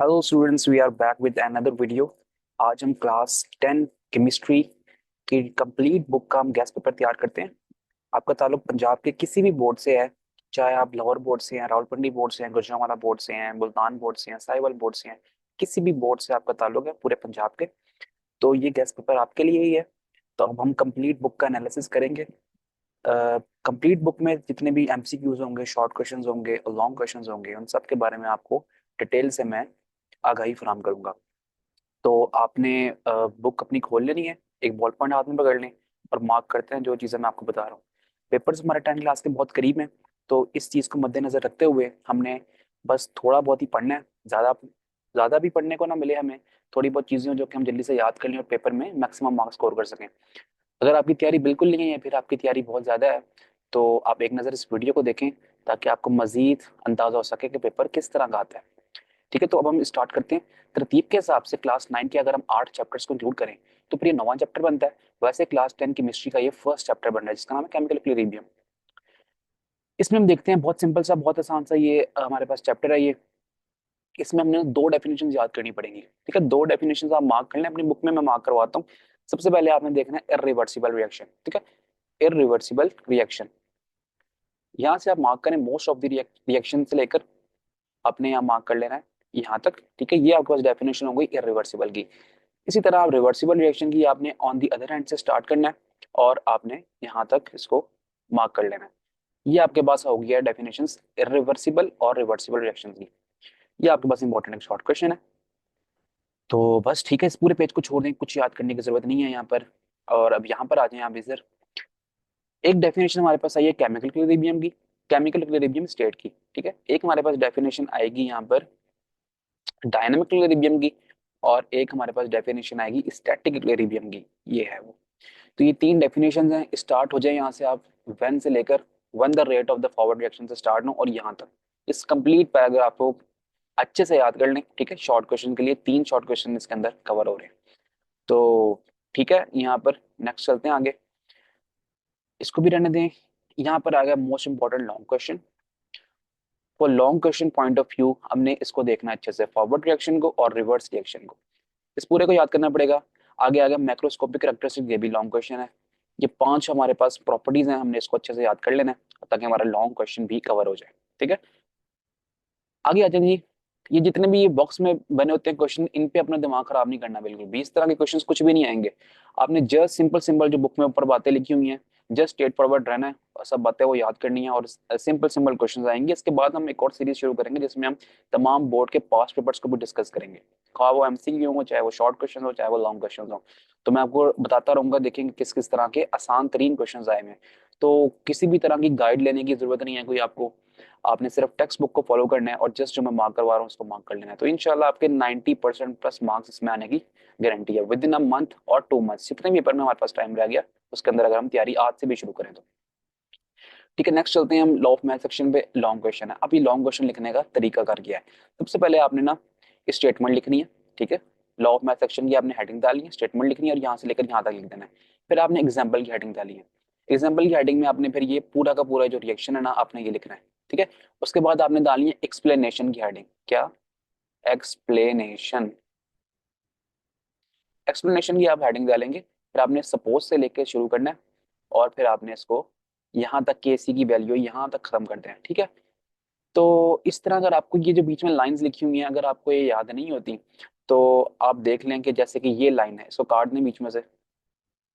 Hello students, we are back with another video. आज हम class 10 chemistry की complete book का हम गैस पेपर तैयार करते हैं। आपका ताल्लुक पंजाब के किसी भी बोर्ड से है, चाहे आप लाहौर बोर्ड से हैं, रावलपिंडी बोर्ड से हैं, गुजरांवाला बोर्ड से हैं, मुल्तान बोर्ड से हैं, साहिवाल बोर्ड से हैं, किसी भी बोर्ड से आपका ताल्लुक है पूरे पंजाब के, तो ये गैस पेपर आपके लिए ही है। तो अब हम कंप्लीट बुक का एनालिसिस करेंगे। कंप्लीट बुक में जितने भी एमसीक्यूज होंगे, शॉर्ट क्वेश्चंस होंगे और लॉन्ग क्वेश्चंस होंगे, उन सब के बारे में आपको डिटेल से मैं आगाही फराहम करूंगा। तो आपने बुक अपनी खोल लेनी है, एक बॉल पॉइंट हाथ में पकड़ लें और मार्क करते हैं जो चीज़ें मैं आपको बता रहा हूँ। पेपर्स हमारे 10 क्लास के बहुत करीब हैं, तो इस चीज़ को मद्देनजर रखते हुए हमने बस थोड़ा बहुत ही पढ़ना है। ज़्यादा ज़्यादा भी पढ़ने को ना मिले हमें, थोड़ी बहुत चीज़ें जो कि हम जल्दी से याद कर लें और पेपर में मैक्सिमम मार्क्स स्कोर कर सकें। अगर आपकी तैयारी बिल्कुल नहीं है या फिर आपकी तैयारी बहुत ज़्यादा है, तो आप एक नज़र इस वीडियो को देखें ताकि आपको मज़ीद अंदाज़ा हो सके कि पेपर किस तरह का आता है। ठीक है, तो अब हम स्टार्ट करते हैं। तरतीब के हिसाब से क्लास 9 के अगर हम 8 चैप्टर्स को इंक्लूड करें तो फिर ये 9वां चैप्टर बनता है। वैसे क्लास 10 केमिस्ट्री का ये फर्स्ट चैप्टर बन रहा है जिसका नाम है केमिकल इक्विलिब्रियम। इसमें हम देखते हैं, बहुत सिंपल सा, बहुत आसान सा ये हमारे पास चैप्टर है ये। इसमें हमने दो डेफिनेशन याद करनी पड़ेंगी। ठीक है, दो डेफिनेशन आप मार्क कर लें अपनी बुक में, मैं मार्क करवाता हूँ। सबसे पहले आपने देखना है इरिवर्सिबल रिएक्शन। ठीक है, इरिवर्सिबल रिएक्शन, यहाँ से आप मार्क करें मोस्ट ऑफ द रिएक्शन से लेकर अपने यहाँ मार्क कर लेना है यहाँ तक। ठीक है, ये आपके पास डेफिनेशन हो गई इरिवर्सिबल की। इसी तरह आप रिवर्सिबल रिएक्शन की आपने ऑन दी अदर हैंड से स्टार्ट करना है और आपने यहाँ तक इसको मार्क कर लेना है। ये आपके पास हो गया डेफिनेशंस इरिवर्सिबल और रिवर्सिबल रिएक्शन की। ये आपके पास इंपॉर्टेंट एक शॉर्ट क्वेश्चन है। तो बस ठीक है, इस पूरे पेज को छोड़ दें, कुछ याद करने की जरूरत नहीं है यहाँ पर। और अब यहाँ पर आ जाए आप इधर। एक डेफिनेशन हमारे पास आई है केमिकल इक्विलिब्रियम की, केमिकल इक्विलिब्रियम स्टेट की। ठीक है, एक हमारे पास डेफिनेशन आएगी यहाँ पर डायनामिक इक्विलिब्रियम की, और एक हमारे पास डेफिनेशन आएगी स्टैटिक इक्विलिब्रियम की। ये है वो। तो ये तीन डेफिनेशंस हैं। स्टार्ट हो जाए यहाँ से आप, व्हेन से लेकर when the rate of the forward reaction से स्टार्ट हो और यहाँ तक इस कंप्लीट पैराग्राफ को अच्छे से याद कर लें। ठीक है, शॉर्ट क्वेश्चन के लिए तीन शॉर्ट क्वेश्चन इसके अंदर कवर हो रहे हैं। तो ठीक है, यहाँ पर नेक्स्ट चलते हैं आगे, इसको भी रहने दें। यहाँ पर आ गया most important long question. For long question point of view हमने इसको देखना है अच्छे से, फॉरवर्ड रिएक्शन को और रिवर्स रिएक्शन को। इस पूरे को याद करना पड़ेगा। आगे आगे मैक्रोस्कोपिक कैरेक्टरिस्टिक, ये भी लॉन्ग क्वेश्चन है। ये पांच हमारे पास प्रॉपर्टीज हैं, हमने इसको अच्छे से याद कर लेना है ताकि हमारा लॉन्ग क्वेश्चन भी कवर हो जाए। ठीक है, आगे आ जाइए। ये जितने भी ये बॉक्स में बने होते हैं क्वेश्चन, इन पे अपना दिमाग खराब नहीं करना बिल्कुल भी। इस तरह के क्वेश्चंस कुछ भी नहीं आएंगे। आपने जस्ट सिंपल सिंपल जो बुक में ऊपर बातें लिखी हुई हैं, जस्ट स्ट्रेट फॉरवर्ड रहना है और सब बातें वो याद करनी है, और सिंपल सिंपल क्वेश्चंस आएंगे। इसके बाद हम एक और सीरीज शुरू करेंगे जिसमें हम तमाम बोर्ड के पास्ट पेपर्स को भी डिस्कस करेंगे, खा वो एमसीक्यू हो, चाहे वो शॉर्ट क्वेश्चन हो, चाहे वो लॉन्ग क्वेश्चन हो। तो मैं आपको बताता रहूंगा, देखेंगे किस किस तरह के आसान तरीन क्वेश्चन आए हैं। तो किसी भी तरह की गाइड लेने की जरूरत नहीं है कोई आपको। आपने सिर्फ टेक्स्ट बुक को फॉलो करना है और जस्ट जो मैं मार्क करवा रहा हूँ उसको मार्क कर लेना है। तो इंशाल्लाह आपके 90% प्लस मार्क्स इसमें आने की गारंटी है विद इन अ मंथ और 2 मंथ, जितने भी पेपर में हमारे पास टाइम रह गया उसके अंदर, अगर हम तैयारी आज से भी शुरू करें तो। ठीक है, नेक्स्ट चलते हैं हम लॉ ऑफ मैथ सेक्शन पे। लॉन्ग क्वेश्चन है। अब ये लॉन्ग क्वेश्चन लिखने का तरीका कर गया है। सबसे पहले आपने ना स्टेटमेंट लिखनी है। ठीक है, लॉ ऑफ मैथ सेक्शन की आपने हेडिंग डालनी है, स्टेटमेंट लिखनी है और यहाँ से लेकर यहाँ तक लिख देना है। फिर आपने एग्जाम्पल की हेडिंग डाली है। एग्जाम्पल की हेडिंग में आपने फिर ये पूरा का पूरा जो रिएक्शन है ना, आपने ये लिखना है। ठीक है, उसके बाद आपने डालनी है एक्सप्लेनेशन की हेडिंग। क्या? एक्सप्लेनेशन। एक्सप्लेनेशन की आप हेडिंग डालेंगे, फिर आपने सपोज से लेकर शुरू करना है और फिर आपने इसको यहाँ तक के सी की वैल्यू यहाँ तक खत्म कर देना है। ठीक है, तो इस तरह अगर आपको ये जो बीच में लाइंस लिखी हुई हैं अगर आपको ये याद नहीं होती, तो आप देख लें कि जैसे कि ये लाइन है, इसको काट दें बीच में से,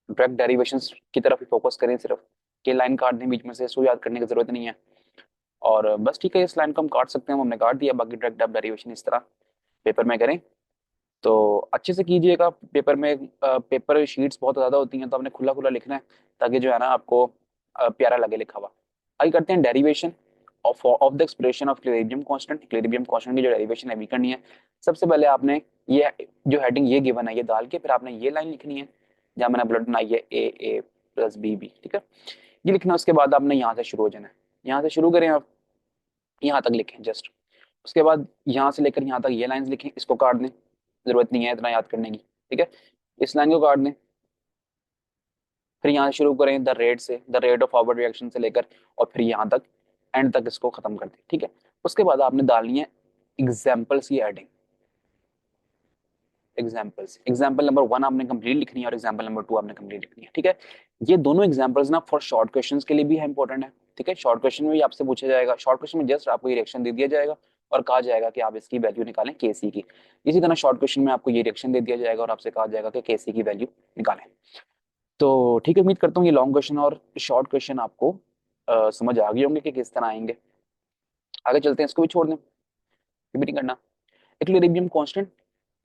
डायरेक्ट डेरिवेशंस की तरफ ही फोकस करें सिर्फ। कि लाइन काट दें बीच में से, इसको याद करने की जरूरत नहीं है। और बस ठीक है, इस लाइन को हम काट सकते हैं, हमने काट दिया। बाकी डायरेक्ट आप डेरिवेशन इस तरह पेपर में करें तो अच्छे से कीजिएगा। पेपर में पेपर शीट्स बहुत ज़्यादा होती हैं, तो आपने खुला खुला लिखना है ताकि जो है ना आपको प्यारा लगे लिखा हुआ। आगे करते हैं derivation of the expression of equilibrium constant. Equilibrium constant की जो डेरिवेशन है, भी करनी है। सबसे पहले आपने ये जो हेडिंग ये गिवन है ये डाल के फिर आपने ये लाइन लिखनी है जहाँ मैंने बुलेट बनाई है ए प्लस बी बी। ठीक है, ये लिखना है। उसके बाद आपने यहाँ से शुरू हो जाना है। यहाँ से शुरू करें आप, यहाँ तक लिखें जस्ट। उसके बाद यहाँ से लेकर यहाँ तक ये लाइंस लिखें, इसको काट दें, जरूरत नहीं है इतना याद करने की। ठीक है, इस लाइन को काट दें। फिर यहाँ से शुरू करें द रेट से, the rate of forward reaction से लेकर और फिर यहाँ तक एंड तक इसको खत्म कर दें। ठीक है, उसके बाद आपने डालनी है एग्जाम्पल्स की एडिंग। एग्जाम्पल्स। एग्जाम्पल नंबर 1 आपने कंप्लीट लिखनी है और एग्जाम्पल नंबर 2 आपने कंप्लीट लिखनी है, ठीक है। ये दोनों एग्जाम्पल्स ना फॉर शॉर्ट क्वेश्चंस के लिए भी है इंपॉर्टेंट है, ठीक है। शॉर्ट क्वेश्चन में भी आपसे पूछा जाएगा, शॉर्ट क्वेश्चन में जस्ट आपको ये रिएक्शन दे दिया जाएगा और कहा जाएगा कि आप इसकी वैल्यू निकालें केसी की। इसी तरह शॉर्ट क्वेश्चन में आपको ये रिएक्शन दे दिया जाएगा और आपसे कहा जाएगा कि केसी की वैल्यू निकालें। तो ठीक है, उम्मीद करता हूँ ये लॉन्ग क्वेश्चन और शॉर्ट क्वेश्चन आपको समझ आ गए होंगे कि किस तरह आएंगे। आगे चलते हैं, इसको भी छोड़ दें, ये भी नहीं करना। इक्विलिब्रियम कांस्टेंट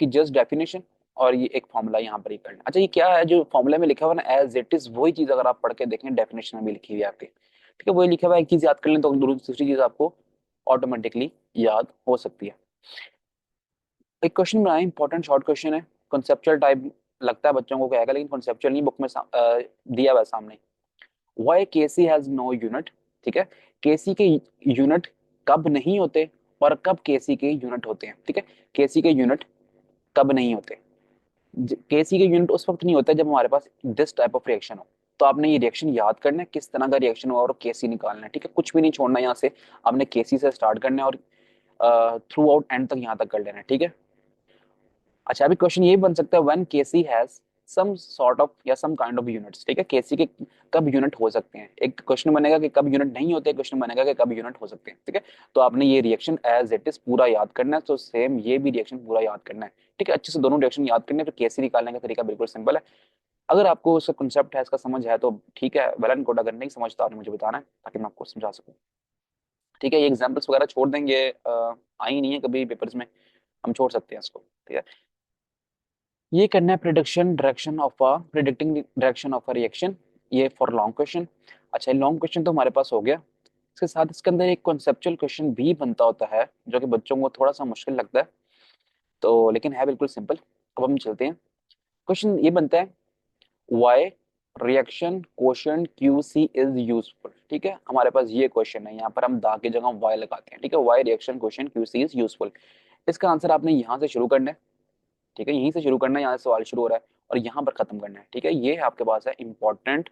की जस्ट डेफिनेशन और ये एक फॉर्मूला यहाँ पर ही करना। अच्छा, ये क्या है जो फॉर्मूला में लिखा हुआ ना एज इट इज, वही चीज अगर आप पढ़ के देखें डेफिनेशन में भी लिखी हुई है आपके, ठीक है। वही लिखा हुआ है, एक चीज याद कर लें तो दूसरी चीज आपको ऑटोमेटिकली याद हो सकती है। एक क्वेश्चन बनाए, इंपॉर्टेंट शॉर्ट क्वेश्चन है, कॉन्सेप्चुअल टाइप लगता है बच्चों को कहेगा, लेकिन कॉन्सेप्चुअल नहीं, बुक में दिया हुआ है सामने। Why KC has no unit, ठीक है। केसी के यूनिट कब नहीं होते और कब केसी के यूनिट होते हैं, ठीक है। केसी के यूनिट कब नहीं होते, केसी के यूनिट उस वक्त नहीं होता जब हमारे पास दिस टाइप ऑफ रिएक्शन हो। तो आपने ये रिएक्शन याद करना है, किस तरह का रिएक्शन हुआ और केसी निकालना है, ठीक है। कुछ भी नहीं छोड़ना यहाँ से, आपने केसी से स्टार्ट करना है और थ्रू आउट एंड तक यहाँ तक कर लेना है, ठीक है। अच्छा, अभी क्वेश्चन ये बन सकता है when KC has some sort of या सम काइंड ऑफ यूनिट्स, ठीक है। केसी के कब यूनिट हो सकते हैं, एक क्वेश्चन बनेगा कि कब यूनिट नहीं होते, क्वेश्चन बनेगा कि कब यूनिट हो सकते हैं, ठीक है। तो आपने ये रिएक्शन एज इट इज पूरा याद करना है, तो सेम ये भी रिएक्शन पूरा याद करना है, ठीक है। अच्छे से दोनों रिएक्शन याद करने हैं, तो केसी निकालने का तरीका बिल्कुल सिंपल है। अगर आपको उसका कंसेप्ट है, इसका समझ है तो ठीक है, वेल एंड गुड। अगर नहीं समझ तो आपने मुझे बताना है ताकि मैं आपको समझा सकूं, ठीक है। ये एग्जाम्पल्स वगैरह छोड़ देंगे, आई नहीं है कभी पेपर्स में, हम छोड़ सकते हैं इसको, ठीक है। ये करना है prediction direction of a predicting direction of a reaction, ये फॉर लॉन्ग क्वेश्चन। अच्छा, लॉन्ग क्वेश्चन तो हमारे पास हो गया, इसके साथ इसके अंदर एक कॉन्सेप्चुअल क्वेश्चन भी बनता होता है जो कि बच्चों को थोड़ा सा मुश्किल लगता है, तो लेकिन है बिल्कुल सिंपल। अब हम चलते हैं, क्वेश्चन ये बनता है why reaction quotient Q C is useful, ठीक है। हमारे पास ये क्वेश्चन है, यहाँ पर हम दा की जगह वाई लगाते हैं, ठीक है। Why reaction quotient Q C is useful, इसका आंसर आपने यहाँ से शुरू करना है, ठीक है। यहीं से शुरू करना है, यहाँ से सवाल शुरू हो रहा है और यहाँ पर खत्म करना है, ठीक है। ये आपके पास है इंपॉर्टेंट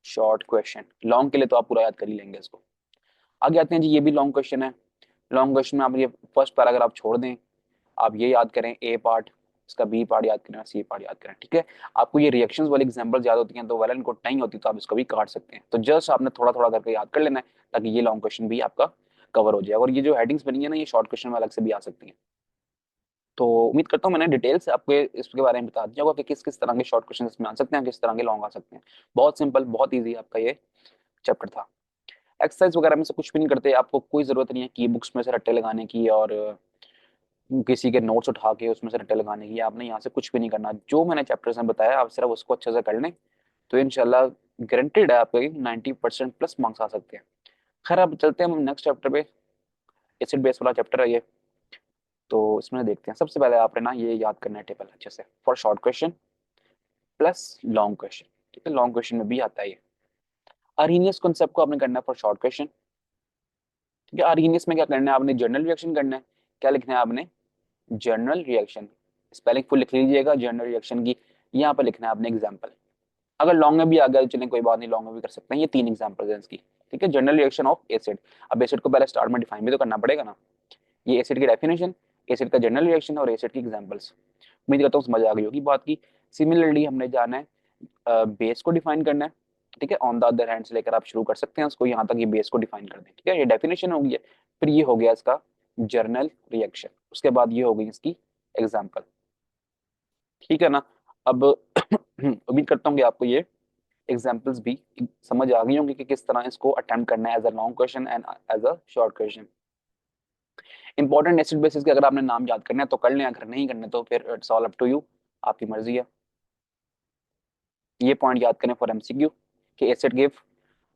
शॉर्ट क्वेश्चन। लॉन्ग के लिए तो आप पूरा याद कर ही लेंगे इसको। आगे आते हैं जी, ये भी लॉन्ग क्वेश्चन है। लॉन्ग क्वेश्चन में आप ये फर्स्ट पैराग्राफ आप छोड़ दें, आप ये याद करें ए पार्ट, इसका बी पार्ट याद करें, सी पार्ट याद करें, ठीक है। आपको ये रिएक्शंस वाली एग्जांपल्स याद होती हैं तो वेल एंड गुड, नहीं होती तो आप इसको भी काट सकते हैं। तो जस्ट आपने थोड़ा थोड़ा करके याद कर लेना है ताकि ये लॉन्ग क्वेश्चन भी आपका कवर हो जाए। और ये जो हेडिंग्स बनी है ना, ये शॉर्ट क्वेश्चन में अलग से भी आ सकती हैं। तो उम्मीद करता हूँ मैंने डिटेल से आपको इसके बारे में बता दिया होगा कि किस किस तरह के शॉर्ट क्वेश्चन इसमें आ सकते हैं, किस तरह के लॉन्ग आ सकते हैं। बहुत सिंपल, बहुत ईजी आपका ये चैप्टर था। एक्सरसाइज वगैरह में से कुछ भी नहीं करते, आपको कोई जरूरत नहीं है की बुक्स में से रट्टे लगाने की और किसी के नोट्स उठा के उसमें से रट्टे लगाने की। आपने यहाँ से कुछ भी नहीं करना, जो मैंने चैप्टर्स में बताया आप सिर्फ उसको अच्छे से कर लें, तो इनशाला गारंटेड है आपके 90% प्लस मार्क्स आ सकते हैं। खैर, अब चलते हैं हम नेक्स्ट चैप्टर पे, एसिड बेस वाला चैप्टर है ये। तो इसमें देखते हैं, सबसे पहले आपने ना ये याद करना है टेबल अच्छे से, for short question plus long question, ठीक है। लॉन्ग क्वेश्चन में भी आता है ये। अरेनियस कॉन्सेप्ट को आपने करना है फॉर शॉर्ट क्वेश्चन, ठीक है। अरेनियस में क्या करना है आपने, जर्नल रिएक्शन करना है। क्या लिखना है आपने, जर्नल रिएक्शन, स्पेलिंग फुल लिख लीजिएगा जर्नल रिएक्शन की। यहाँ पर लिखना है आपने एग्जाम्पल। अगर लॉन्ग में भी आ गया तो चलें, कोई बात नहीं, लॉन्ग में भी कर सकते हैं। ये 3 एग्जाम्पल है इसकी, ठीक है। जनरल रिएक्शन ऑफ एसिड, अब एसिड को पहले स्टार्ट में डिफाइन भी तो करना पड़ेगा ना। ये एसिड की डेफिनेशन, एसिड का जनरल रिएक्शन और एसिड की एग्जांपल्स। उम्मीद करता हूँ समझ आ गई होगी बात की। सिमिलरली हमने जाना है बेस को डिफाइन करना है, ठीक है। ऑन द अदर हैंड से लेकर आप शुरू कर सकते हैं उसको, यहाँ तक ये बेस को डिफाइन कर दें, ठीक है। ये डेफिनेशन हो गई है, फिर ये हो गया इसका जर्नल रिएक्शन, उसके बाद ये हो गई इसकी एग्जाम्पल, ठीक है ना। अब उम्मीद करता हूँ कि आपको ये एग्जाम्पल्स भी समझ आ गई होंगी कि किस तरह इसको अटेम्प्ट करना है as a long question and as a short question. Important acid bases के अगर आपने नाम याद करना है तो कर लें, अगर नहीं करने तो फिर it's all up to you, आपकी मर्जी है। ये पॉइंट याद करें फॉर एमसीक्यू कि acid give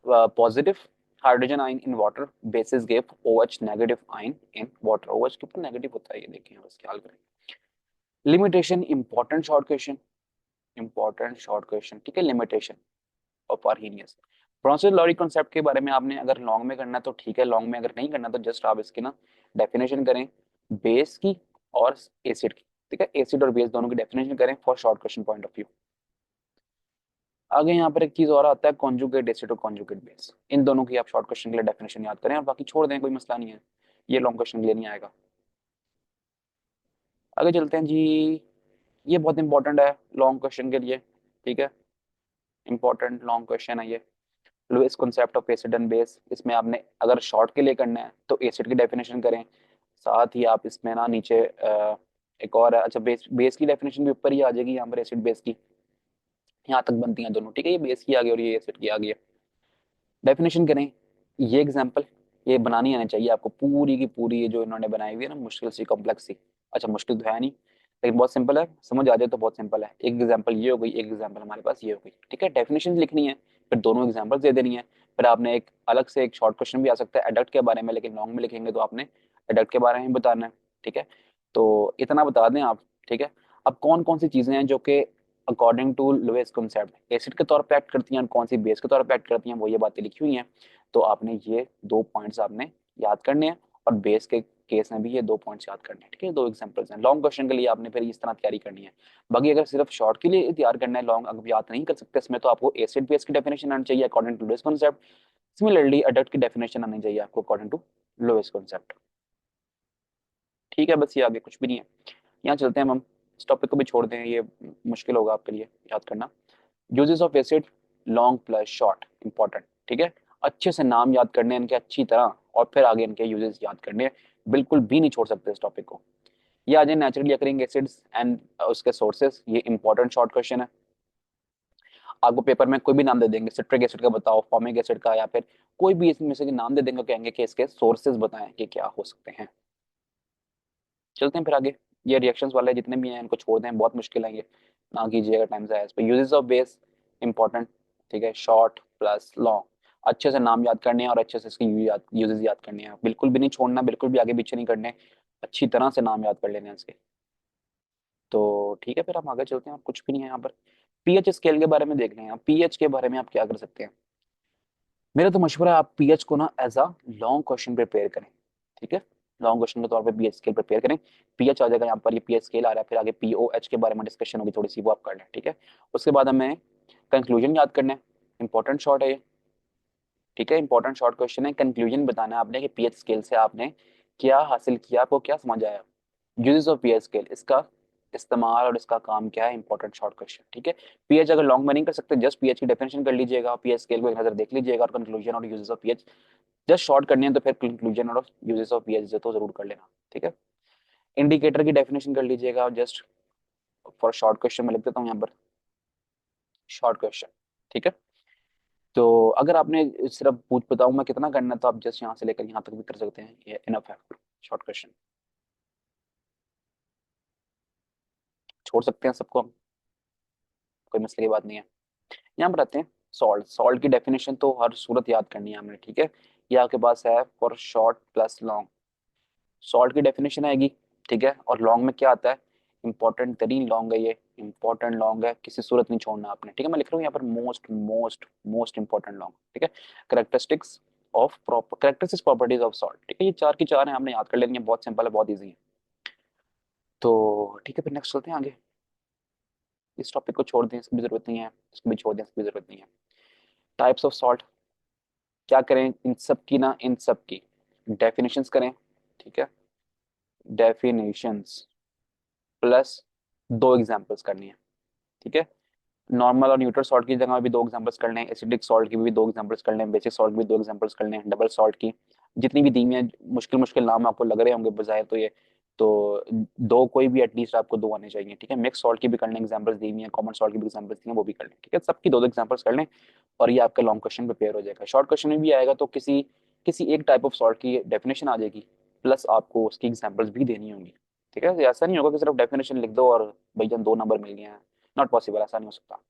positive hydrogen ion in water, bases give OH negative ion in water. OH के ऊपर नेगेटिव होता है, ये देखें बस ख्याल करें। Limitation, important short question, important short question, ठीक है। Limitation of Arrhenius. Bronsted Lowry concept के बारे में आपने अगर लॉन्ग में करना है तो ठीक है, लॉन्ग में अगर नहीं करना तो जस्ट आप इसकी ना डेफिनेशन करें बेस की और एसिड की, ठीक है। एसिड और बेस दोनों की डेफिनेशन करें for short question point of view. आगे यहाँ पर एक चीज और आता है कॉन्जुगेट एसिड और कॉन्जुगेट बेस, इन दोनों की आप शॉर्ट क्वेश्चन के लिए डेफिनेशन याद करें और बाकी छोड़ दें, कोई मसला नहीं है, ये लॉन्ग क्वेश्चन के लिए नहीं आएगा। आगे चलते हैं जी, ये बहुत इंपॉर्टेंट है लॉन्ग क्वेश्चन के लिए, ठीक है, इंपॉर्टेंट लॉन्ग क्वेश्चन है ये। Lewis concept of acid and base, इसमें आपने अगर शॉर्ट के लिए करना है तो एसिड की डेफिनेशन करें, साथ ही आप इसमें ना नीचे एक और है, अच्छा बेस बेस की डेफिनेशन भी ऊपर ही आ जाएगी यहाँ पर, एसिड बेस की, यहाँ तक बनती हैं दोनों, ठीक है, ये बेस की आ गई और ये एसिड की आ गई है। डेफिनेशन करें, ये एग्जांपल ये बनानी आनी चाहिए आपको पूरी की पूरी, ये जो इन्होंने बनाई हुई है ना मुश्किल सी कॉम्प्लेक्स सी, अच्छा मुश्किल तो है नहीं लेकिन बहुत सिंपल है, समझ आ जाए तो बहुत सिंपल है। एक एग्जांपल ये हो गई, एक एग्जांपल हमारे पास ये हो गई, ठीक है, डेफिनेशन लिखनी है, फिर दोनों एग्जांपल दे देनी है, फिर आपने एक अलग से एक शॉर्ट क्वेश्चन भी आ सकता है एडक्ट के बारे में, लेकिन लॉन्ग में लिखेंगे तो आपने एडक्ट के बारे में बताना है, ठीक है। तो इतना बता दें आप, ठीक है। अब कौन कौन सी चीजें हैं जो कि according to Lewis concept acid के तौर पे एक्ट करती हैं और कौन सी बेस के तौर पे एक्ट करती हैं, वो ये बातें लिखी हुई हैं। तो आपने ये दो पॉइंट्स आपने याद करने हैं, और बेस के केस में भी ये दो पॉइंट्स याद करने हैं, ठीक है, दो एग्जांपल्स हैं। लॉन्ग क्वेश्चन के लिए आपने फिर इस तरह तैयारी करनी है। बाकी अगर सिर्फ शॉर्ट के लिए तैयार करना है, लॉन्ग अगर याद नहीं कर सकते इसमें, तो आपको एसिड बेस की डेफिनेशन आनी चाहिए according to Lewis concept. Similarly adduct की डेफिनेशन आनी चाहिए आपको अकॉर्डिंग टू लोएस कॉन्सेप्ट, ठीक है। बस ये आगे कुछ भी नहीं है। यहाँ चलते हैं हम इस टॉपिक को भी छोड़ दें, ये मुश्किल होगा आपके लिए याद करना। Uses of acid, long plus short, important, ठीक है। अच्छे से नाम याद करने हैं इनके अच्छी तरह, और फिर आगे इनके यूजेस याद करने हैं, बिल्कुल भी नहीं छोड़ सकते इस टॉपिक को। ये आ जाए नेचुरली अकरिंग एसिड्स एंड उसके सोर्सेस, ये इंपॉर्टेंट शॉर्ट क्वेश्चन है। आपको पेपर में कोई भी नाम दे देंगे, सिट्रिक एसिड का बताओ, फॉर्मिक एसिड का, या फिर कोई भी इसमें से नाम दे देंगे, कहेंगे कि इसके सोर्सेज बताएं कि क्या हो सकते हैं। चलते हैं फिर आगे। ये रिएक्शंस वाले जितने भी हैं इनको छोड़ दें, बहुत मुश्किल है ये, ना कीजिएगा टाइम से। इस पर यूजेस ऑफ बेस इंपॉर्टेंट, ठीक है, शॉर्ट प्लस लॉन्ग, अच्छे से नाम याद करने हैं और अच्छे से इसके यूजेस याद करने हैं, बिल्कुल भी नहीं छोड़ना, बिल्कुल भी आगे पीछे नहीं करने, अच्छी तरह से नाम याद कर लेने हैं इसके। तो ठीक है, फिर हम आगे चलते हैं, कुछ भी नहीं है यहाँ पर। पीएच स्केल के बारे में देख रहे हैं, पीएच के बारे में आप क्या कर सकते हैं। मेरा तो मशवरा है आप पीएच को ना as a long question prepare करें, ठीक है, लॉन्ग क्वेश्चन के तौर पे पीएच स्केल प्रिपेयर करें। पीएच आ जाएगा यहाँ पर, ये पीएच स्केल आ रहा है, फिर आगे पीओएच के बारे में डिस्कशन होगी थोड़ी सी, वो आप कर लें, ठीक है। उसके बाद हमें कंक्लूजन याद करना है, इंपॉर्टेंट शॉर्ट है ये, ठीक है, इंपॉर्टेंट शॉर्ट क्वेश्चन है। कंक्लूजन बताना है आपने कि पीएच स्केल से आपने क्या हासिल किया, आपको क्या समझ आया, यूजेस ऑफ पीएच स्केल, इसका इस्तेमाल और इसका काम क्या है, इंपॉर्टेंट शॉर्ट क्वेश्चन, ठीक है। पीएच अगर लॉन्ग में नहीं कर सकते, जस्ट पीएच की डेफिनेशन कर लीजिएगा, पीएच स्केल को एक नजर देख लीजिएगा, और कंक्लूजन और uses of pH just short करनी है तो फिर कंक्लूजन और यूजेस ऑफ पीएच तो जरूर कर लेना, ठीक है। इंडिकेटर की डेफिनेशन कर लीजिएगा, जस्ट फॉर शॉर्ट क्वेश्चन में लिख देता हूँ यहाँ पर, शॉर्ट क्वेश्चन, ठीक है। तो अगर आपने सिर्फ पूछ बताऊँ मैं कितना करना है, तो आप जस्ट यहाँ से लेकर यहाँ तक भी कर सकते हैं, ये इनफ है शॉर्ट क्वेश्चन, छोड़ सकते हैं सबको हम, कोई मसले की बात नहीं है। यहाँ पर आते हैं सॉल्ट, सॉल्ट की डेफिनेशन तो हर सूरत याद करनी है हमने, ठीक है। ये आपके पास है for short plus long, salt की डेफिनेशन आएगी, ठीक है, और लॉन्ग में क्या आता है, इंपॉर्टेंट तरीन लॉन्ग है ये, इंपॉर्टेंट लॉन्ग है, किसी सूरत नहीं छोड़ना आपने, ठीक है। मैं लिख रहा हूँ यहाँ पर most most most important long, ठीक है। Characteristics of proper characteristics properties of salt, ठीक है, ये चार की चार है, हमने याद कर लेनी है, बहुत सिंपल है, बहुत ईजी है। तो ठीक है, फिर नेक्स्ट चलते हैं आगे। इस टॉपिक को छोड़ दें, इसकी भी जरूरत नहीं है, इसको भी छोड़ दें, इसकी भी जरूरत नहीं है। टाइप्स ऑफ सॉल्ट, क्या करें इन सब की ना, इन सब की डेफिनेशंस करें, ठीक है, डेफिनेशंस प्लस दो एग्जांपल्स करनी है, ठीक है। नॉर्मल और न्यूट्रल सॉल्ट की जगह भी दो एग्जांपल्स कर लें, एसिडिक सॉल्ट की भी दो एग्जांपल्स कर लें, बेसिक सॉल्ट की भी दो एग्जांपल्स कर लें, डबल सॉल्ट की, जितनी भी दी हैं मुश्किल मुश्किल नाम आपको लग रहे होंगे बजाय तो ये, तो दो कोई भी एटलीस्ट आपको दो आने चाहिए, ठीक है। मिक्स सॉल्ट की भी कर लें, एग्जांपल्स दी हुई हैं, कॉमन सॉल्ट की भी एग्जांपल्स दी हैं, वो भी कर लें, ठीक है, सबकी दो दो एग्जांपल्स कर लें, और ये आपका लॉन्ग क्वेश्चन प्रिपेयर हो जाएगा। शॉर्ट क्वेश्चन में भी आएगा तो किसी किसी एक टाइप ऑफ सॉल्ट की डेफिनेशन आ जाएगी, प्लस आपको उसकी एग्जांपल्स भी देनी होंगी, ठीक है। ऐसा नहीं होगा कि सिर्फ डेफिनेशन लिख दो और भैया दो नंबर मिल गए हैं, नॉट पॉसिबल, ऐसा नहीं हो सकता।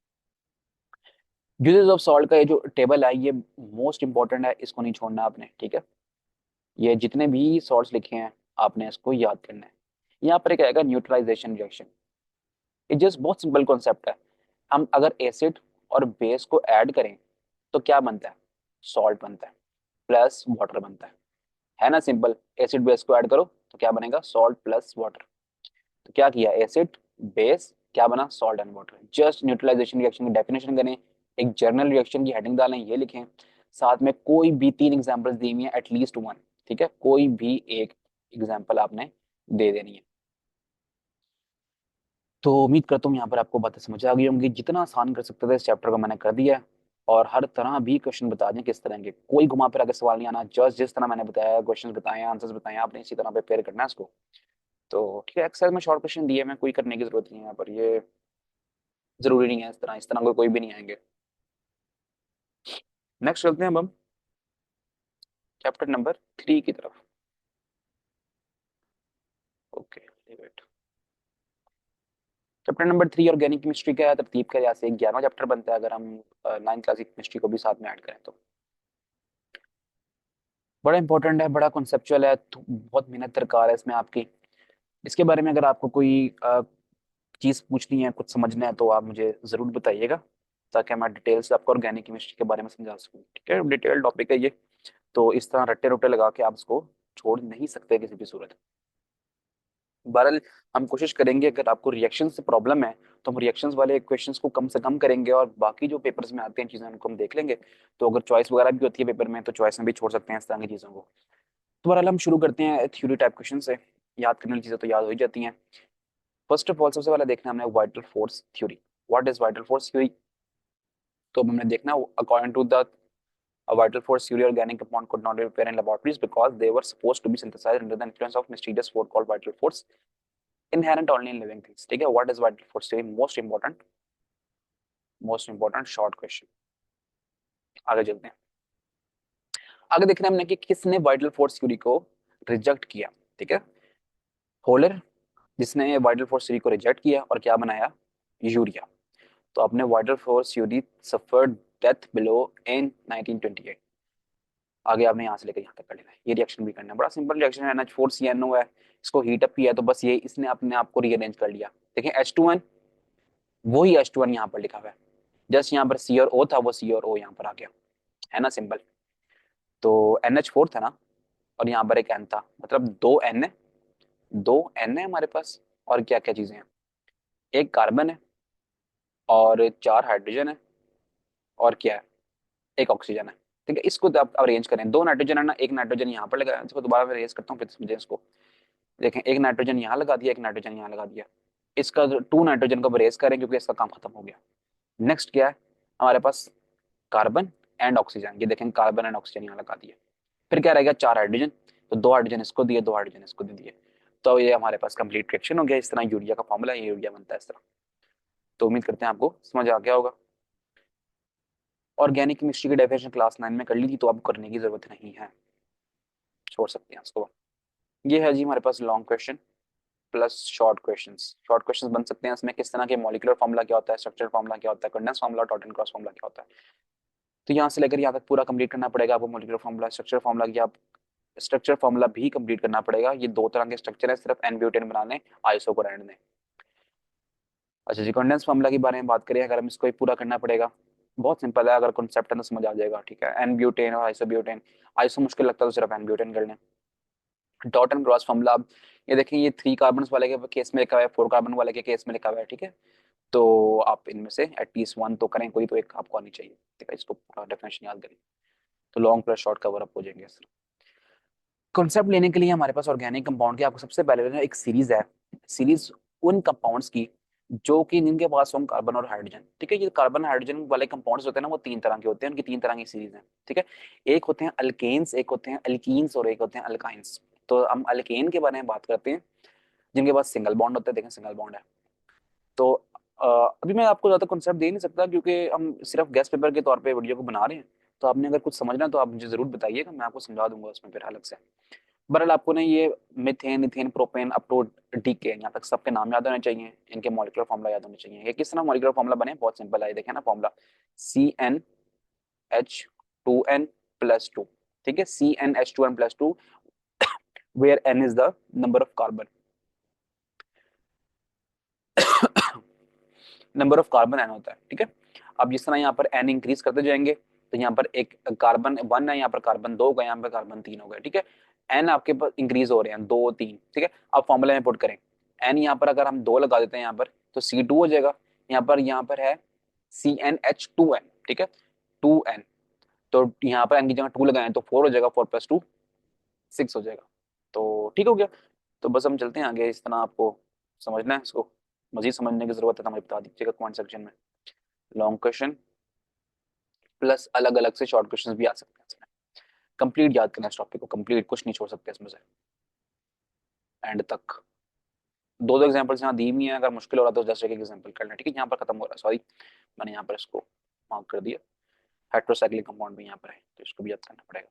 यूजेस ऑफ सॉल्ट का ये जो टेबल है ये मोस्ट इंपॉर्टेंट है, इसको नहीं छोड़ना आपने, ठीक है। ये जितने भी सॉल्ट्स लिखे हैं आपने इसको याद करना है। यहाँ पर एक आएगा न्यूट्रलाइजेशन रिएक्शन, ये जस्ट बहुत सिंपल कॉन्सेप्ट है। हम अगर एसिड और बेस को ऐड करें तो क्या बनता है, सॉल्ट बनता है, प्लस वाटर बनता है ना, सिंपल। एसिड बेस को ऐड करो तो क्या बनेगा, सॉल्ट प्लस वाटर। तो क्या किया, एसिड बेस क्या बना, salt and water. Just neutralization reaction की डेफिनेशन करें, एक जर्नल रिएक्शन की हेडिंग डालें, ये लिखें, साथ में कोई भी तीन एग्जांपल्स दी हुई हैं, एटलीस्ट वन, ठीक है, कोई भी एक एग्जांपल आपने दे देनी है। तो उम्मीद करता हूँ यहाँ पर आपको बातें समझ आ गई होंगी। जितना आसान कर सकते थे इस चैप्टर को मैंने कर दिया है। और हर तरह भी क्वेश्चन बता दें किस तरह के, कोई घुमा फिरा के सवाल नहीं आना। जस्ट जिस तरह मैंने बताया क्वेश्चन बताए, आंसर्स बताए, आपने इसी तरह प्रिपेयर करना है इसको। तो ठीक है, एक्सरसाइज में शॉर्ट क्वेश्चन दिए, मैं कोई करने की जरूरत नहीं है यहाँ पर। ये जरूरी नहीं है इस तरह कोई भी नहीं आएंगे। नेक्स्ट चलते हैं अब हम चैप्टर नंबर 3 की तरफ। Okay, chapter number 3 organic chemistry का है। तरतीब के लिहाज से 11वां चैप्टर बनता है अगर हम 9th क्लास की केमिस्ट्री को भी साथ में ऐड करें तो। बड़ा इंपॉर्टेंट है, बड़ा कॉन्सेप्चुअल है, तो बहुत मेहनत दरकार है इसमें आपकी। इसके बारे में अगर आपको कोई चीज़ पूछनी है, कुछ समझना है, तो आप मुझे ज़रूर बताइएगा, ताकि मैं डिटेल से आपको ऑर्गेनिक केमिस्ट्री के बारे में समझा सकूँ। ठीक है, डिटेल टॉपिक है ये, तो इस तरह रट्टे रोटे लगा के आप इसको छोड़ नहीं सकते किसी भी सूरत। बहरहाल हम कोशिश करेंगे, अगर आपको रिएक्शन से प्रॉब्लम है तो हम रिएक्शंस वाले क्वेश्चंस को कम से कम करेंगे, और बाकी जो पेपर्स में आते हैं चीज़ें उनको हम देख लेंगे। तो अगर चॉइस वगैरह भी होती है पेपर में, तो चॉइस में भी छोड़ सकते हैं इस तरह की चीज़ों को। तो बहरहाल हम शुरू करते हैं थ्योरी टाइप क्वेश्चन से। याद करने वाली चीज़ें तो याद हो ही जाती हैं। फर्स्ट ऑफ ऑल सबसे पहले देखना है हमने vital force theory. What is vital force theory? तो हमने देखना, according to the a vital force theory, organic compound could not be prepared in laboratories because they were supposed to be synthesized under the influence of mysterious force called vital force, inherent only in living things. ठीक है, what is vital force theory? Most important short question. आगे चलते हैं। आगे देखना हमने कि किसने वाइटल फोर्स थ्योरी को रिजेक्ट किया। ठीक है, होलर, जिसने वाइटल फोर्स थ्योरी को रिजेक्ट किया और क्या बनाया, यूरिया। तो आपने vital force theory suffered death below in 1928। आगे आपने यहाँ से लेकर यहाँ तक कर लेना है। ये रिएक्शन भी करना है, बड़ा सिंपल रिएक्शन है। NH4CnO है, इसको हीट अप किया तो बस ये इसने अपने आप को रीअरेंज कर लिया। देखिए H2N, वही H2N यहाँ पर लिखा हुआ है। जस्ट यहाँ पर C और O था, वो C और O यहाँ पर आ गया, है ना, सिंपल। तो NH4 था ना, और यहाँ पर एक N था, मतलब दो N है हमारे पास। और क्या क्या चीजें हैं, एक कार्बन है, और 4 हाइड्रोजन है, और क्या है, एक ऑक्सीजन है। ठीक है, इसको तो आप अरेंज करें। 2 नाइट्रोजन है ना, एक नाइट्रोजन यहाँ पर लगा, इसको दोबारा मैं अरेंज करता हूँ फिर समझें इसको। देखें, एक नाइट्रोजन यहाँ लगा दिया, एक नाइट्रोजन यहाँ लगा दिया। इसका 2 नाइट्रोजन को अरेंज करें क्योंकि इसका काम खत्म हो गया। नेक्स्ट क्या है हमारे पास, कार्बन एंड ऑक्सीजन। ये देखें, कार्बन एंड ऑक्सीजन यहाँ लगा दिया। फिर क्या रहेगा, 4 हाइड्रोजन, तो 2 हाइड्रोजन इसको दिए, 2 हाइड्रोजन इसको दे दिए। तो ये हमारे पास कंप्लीट रिएक्शन हो गया। इस तरह यूरिया का फॉर्मूला, ये यूरिया बनता है इस तरह। तो उम्मीद करते हैं आपको समझ आ गया होगा। ऑर्गेनिक केमिस्ट्री की डेफिनेशन क्लास 9 में कर ली थी, तो आपको करने की जरूरत नहीं है, छोड़ सकते हैं उसको। ये है जी हमारे पास long question plus short questions. Short questions बन सकते हैं इसमें किस तरह के, मॉलिक्यूलर फार्मूला क्या होता है, स्ट्रक्चर फार्मूला क्या होता है, condense formula, Totten cross formula क्या होता है। तो यहाँ से लेकर यहाँ तक पूरा कंप्लीट करना पड़ेगा आपको। मॉलिक्यूलर फार्मूला, स्ट्रक्चर फार्मूला की आप स्ट्रक्चर फार्मूला भी कंप्लीट करना पड़ेगा। ये 2 तरह के स्ट्रक्चर है, सिर्फ एन ब्यूटेन बनाने, आइसो को रहने दें। अच्छा जी, कंडेंस फार्मूला के बारे में बात करें, अगर हम इसको ही पूरा करना पड़ेगा, बहुत सिंपल है, अगर कॉन्सेप्ट है तो समझ आ जाएगा। ठीक है, एन ब्यूटेन और आइसो ब्यूटेन। आइसो मुश्किल लगता है तो सिर्फ एन ब्यूटेन कर लें। डॉट एंड क्रॉस फार्मूला, अब ये देखिए, ये 3 कार्बन वाले के केस में लिखा हुआ है, 4 कार्बन वाले के केस में लिखा हुआ है। ठीक है, तो आप इनमें से एटलीस्ट 1 तो करें, कोई तो एक आपको आनी चाहिए। ठीक है, इसको पूरा डेफिनेशन याद करें, तो long plus short cover up हो जाएंगे। कॉन्सेप्ट लेने के लिए हमारे पास ऑर्गेनिक कंपाउंड की आपको सबसे पहले ना एक सीरीज है। सीरीज उन कंपाउंड्स की जो कि जिनके पास हों कार्बन और हाइड्रोजन। ठीक है, ये कार्बन हाइड्रोजन वाले कंपाउंड्स होते हैं ना, वो 3 तरह के होते हैं, उनकी 3 तरह की सीरीज है। ठीक है, एक होते हैं अल्केन्स, एक होते हैं अल्कीन्स, और एक होते हैं अल्काइंस। तो हम अल्केन के बारे में बात करते हैं, जिनके पास सिंगल बॉन्ड होता है। देखें, सिंगल बॉन्ड है। तो अ, अभी मैं आपको ज्यादा कॉन्सेप्ट दे नहीं सकता, क्योंकि हम सिर्फ गेस्ट पेपर के तौर पे वीडियो को बना रहे हैं। तो आपने अगर कुछ समझना है तो आप मुझे जरूर बताइएगा, मैं आपको समझा दूंगा उसमें फिर अलग से। बहरहाल आपको ना ये methane, ethane, propane up to decane, यहाँ तक सबके नाम याद होने चाहिए, इनके मॉलिक्यूलर फार्मूला याद होने चाहिए। ये किस तरह मॉलिक्यूलर फार्मूला बने, बहुत सिंपल है, देखें ना फॉर्मूला, CnH2n+2। ठीक है, CnH2n+2, where n is the number of carbon, number of carbon n होता है। ठीक है, अब जिस तरह यहाँ पर एन इंक्रीज करते जाएंगे, तो यहाँ पर एक कार्बन 1 है, यहाँ पर कार्बन 2 हो गया, यहाँ पर कार्बन 3 हो गया। ठीक है, एन आपके पास इंक्रीज हो रहे हैं, 2 3। ठीक है, अब फॉर्मूला में पुट करें, एन यहाँ पर अगर हम 2 लगा देते हैं यहाँ पर, तो C2 हो जाएगा। यहाँ पर है CnH2n। ठीक है, 2n, तो यहाँ पर एन की जगह 2 लगाए तो 4 हो जाएगा, 4+2 6 हो जाएगा। तो ठीक हो गया। तो बस हम चलते हैं आगे, इस तरह आपको समझना है इसको। मजीद समझने की जरूरत है तो मुझे बता दीजिएगा कमेंट सेक्शन में। लॉन्ग क्वेश्चन प्लस अलग अलग से शॉर्ट क्वेश्चन भी आ सकते हैं इसमें। कंप्लीट याद करना इस टॉपिक को, कंप्लीट, कुछ नहीं छोड़ सकते इसमें से एंड तक। दो दो एग्जांपल्स यहाँ दी हुई हैं, अगर मुश्किल हो रहा तो जस्ट एक एग्जांपल करना, ठीक है। यहाँ पर खत्म हो रहा है, सॉरी मैंने यहाँ पर इसको मार्क कर दिया। हेट्रोसाइक्लिक कंपाउंड भी यहाँ पर है तो इसको भी याद करना पड़ेगा।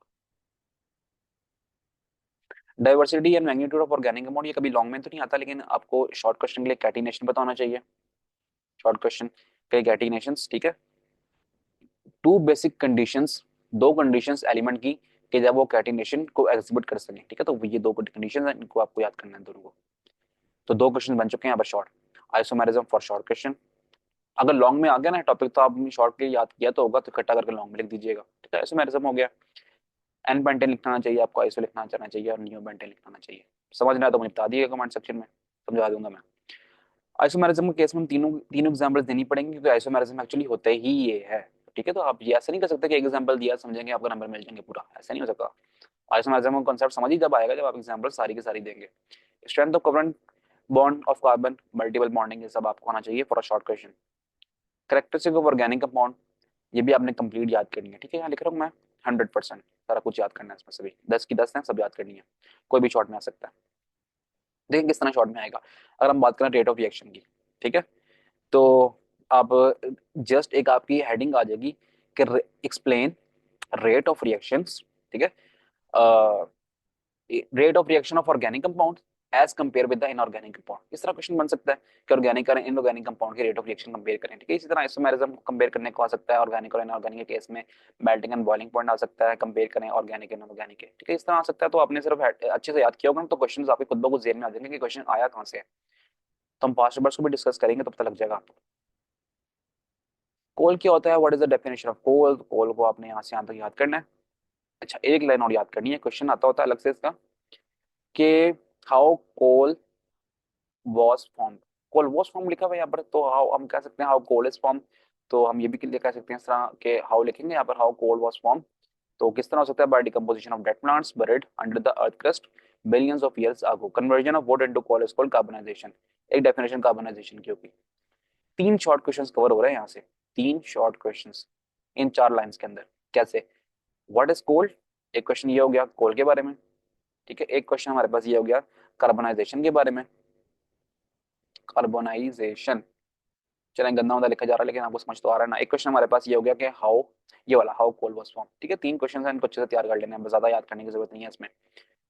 Diversity and magnitude of organic compound, ये कभी लॉन्ग में तो नहीं आता, लेकिन आपको शॉर्ट क्वेश्चन के लिए कैटिनेशन पता होना चाहिए। शॉर्ट क्वेश्चन के कैटिनेशंस, ठीक है। टू बेसिक कंडीशंस, दो कंडीशंस एलिमेंट की कि जब वो कैटिनेशन को एग्जिबिट कर सके, ठीक है। तो ये दो कंडीशंस हैं, इनको आपको याद करना है दोनों को। तो दो क्वेश्चन बन चुके हैं यहाँ पर short. Isomerism for short question, अगर लॉन्ग में आ गया ना टॉपिक तो आपने शॉर्ट के लिए याद किया तो होगा, तो इकट्ठा करके लॉन्ग में लिख दीजिएगा, ठीक है। आइसोमेरिज्म हो गया, एन पेंटेन लिखना चाहिए आपको, आइसो लिखना आना चाहिए और नियो पेंटेन लिखना चाहिए। समझना है तो मुझे बता दिएगा कमेंट सेक्शन में, समझा दूंगा मैं। आइसोमेरिज्म के केस में तीनों तीनों एग्जांपल्स देनी पड़ेंगे क्योंकि आइसोमेरिज्म एक्चुअली होता ही ये है, ठीक है। तो आप ये ऐसा नहीं कर सकते कि एक एग्जांपल दिया समझेंगे आपका नंबर मिल जाएंगे पूरा, ऐसा नहीं हो सकता। आइसोमेरिज्म का कांसेप्ट समझ ही जब आएगा जब आप एग्जांपल सारी की सारी देंगे। Strength of covalent bond of carbon, multiple bonding, ये सब आपको आना चाहिए for a short question. Characteristic of organic compound, ये भी आपने कंप्लीट याद करनी है, ठीक है। यहाँ लिख रहा हूँ मैं 100% सारा कुछ याद करना है इसमें, सभी 10 की 10 है, सब याद करनी है, कोई भी शॉर्ट में आ सकता है। देखिए किस तरह शॉर्ट में आएगा। अगर हम बात करें रेट ऑफ रिएक्शन की, ठीक है, तो आप जस्ट एक आपकी हेडिंग आ जाएगी कि एक्सप्लेन रेट ऑफ रिएक्शंस, ठीक है, rate of reaction of organic compound as compare with the inorganic compound. इस तरह क्वेश्चन बन सकता है कि ऑर्गेनिक और इनऑर्गेनिक कंपाउंड के रेट ऑफ रिएक्शन कंपेयर करें, ठीक है। इसी तरह आइसोमेरिज्म कंपेयर करने को आ सकता है, ऑर्गेनिक और इनऑर्गेनिक के केस में मेल्टिंग एंड बॉइलिंग पॉइंट आ सकता है, कंपेयर करें ऑर्गेनिक एंड इनऑर्गेनिक के, ठीक है। इस तरह आ सकता है। तो आपने सिर्फ अच्छे से याद किया होगा तो क्वेश्चन आपके खुद ब खुद जेहन में आ जाएंगे कि क्वेश्चन आया कहाँ से है। तो हम पास्ट पेपर्स को भी डिस्कस करेंगे तो पता लग जाएगा आपको। कोल क्या होता है, what is the definition of coal, coal को आपने यहाँ से यहाँ तक याद करना है। अच्छा एक लाइन और याद करनी है, क्वेश्चन आता होता है अलग से इसका कि how coal was form. Coal was form लिखा हुआ है यहाँ पर, तो हाउ हम कह सकते हैं हाउ कोल इज फॉर्म। तो हम ये भी कह सकते हैं इस तरह के हाउ लिखेंगे यहाँ पर, हाउ कोल वॉज फॉर्म। तो किस तरह हो सकता है, by decomposition of dead plants बuried under the earth crust billions of years ago, conversion of wood into coal is called carbonisation. एक डेफिनेशन कार्बनाइजेशन की होगी। तीन शॉर्ट क्वेश्चंस कवर हो रहे हैं यहाँ से, तीन शॉर्ट क्वेश्चंस इन 4 लाइंस के अंदर। कैसे, व्हाट इज कोल्ड, एक क्वेश्चन ये हो गया कोल के बारे में, ठीक है। एक क्वेश्चन हमारे पास ये हो गया कार्बनाइजेशन के बारे में, कार्बोनाइजेशन, चलें गंदा होता लिखा जा रहा है लेकिन आपको समझ तो आ रहा है ना। एक क्वेश्चन हमारे पास ये हो गया कि हाउ, ये वाला हाउ कोल वाज फॉर्म, ठीक है। तीन क्वेश्चन है, इनको अच्छे से तैयार कर लेना है, ज्यादा याद करने की जरूरत नहीं है इसमें।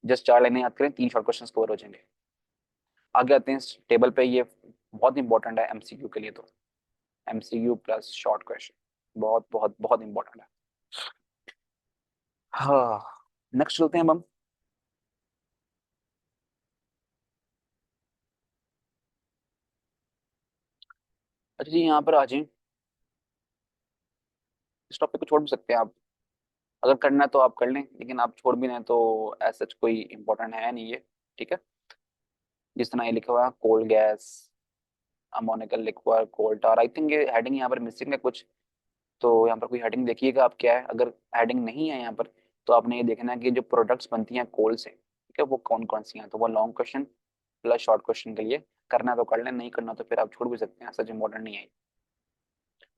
जस्ट 4 लाइनें याद करें, तीन शॉर्ट क्वेश्चन कवर हो जाएंगे। आगे आते हैं इस टेबल पे, ये बहुत इंपॉर्टेंट है एमसीक्यू के लिए। तो एमसीक्यू प्लस शॉर्ट क्वेश्चन बहुत बहुत बहुत इंपॉर्टेंट है। हाँ, नेक्स्ट चलते हैं अब हम। अच्छा जी यहाँ पर आ जाए, इस टॉपिक को छोड़ भी सकते हैं आप, अगर करना है तो आप कर लें, लेकिन आप छोड़ भी दें तो ऐसा कोई इंपॉर्टेंट है नहीं ये, ठीक है। जिस तरह ये लिखा हुआ है coal gas, ammoniacal liquid, coal tar, I think ये हेडिंग यहाँ पर मिसिंग है कुछ। तो यहाँ पर कोई हेडिंग देखिएगा आप क्या है, अगर हेडिंग नहीं है यहाँ पर तो आपने ये देखना है कि जो प्रोडक्ट्स बनती हैं कोल से, ठीक है, वो कौन कौन सी हैं। तो वो long question plus short question के लिए करना है तो कर लें, नहीं करना तो फिर आप छोड़ भी सकते हैं, सच इंपॉर्टेंट नहीं है।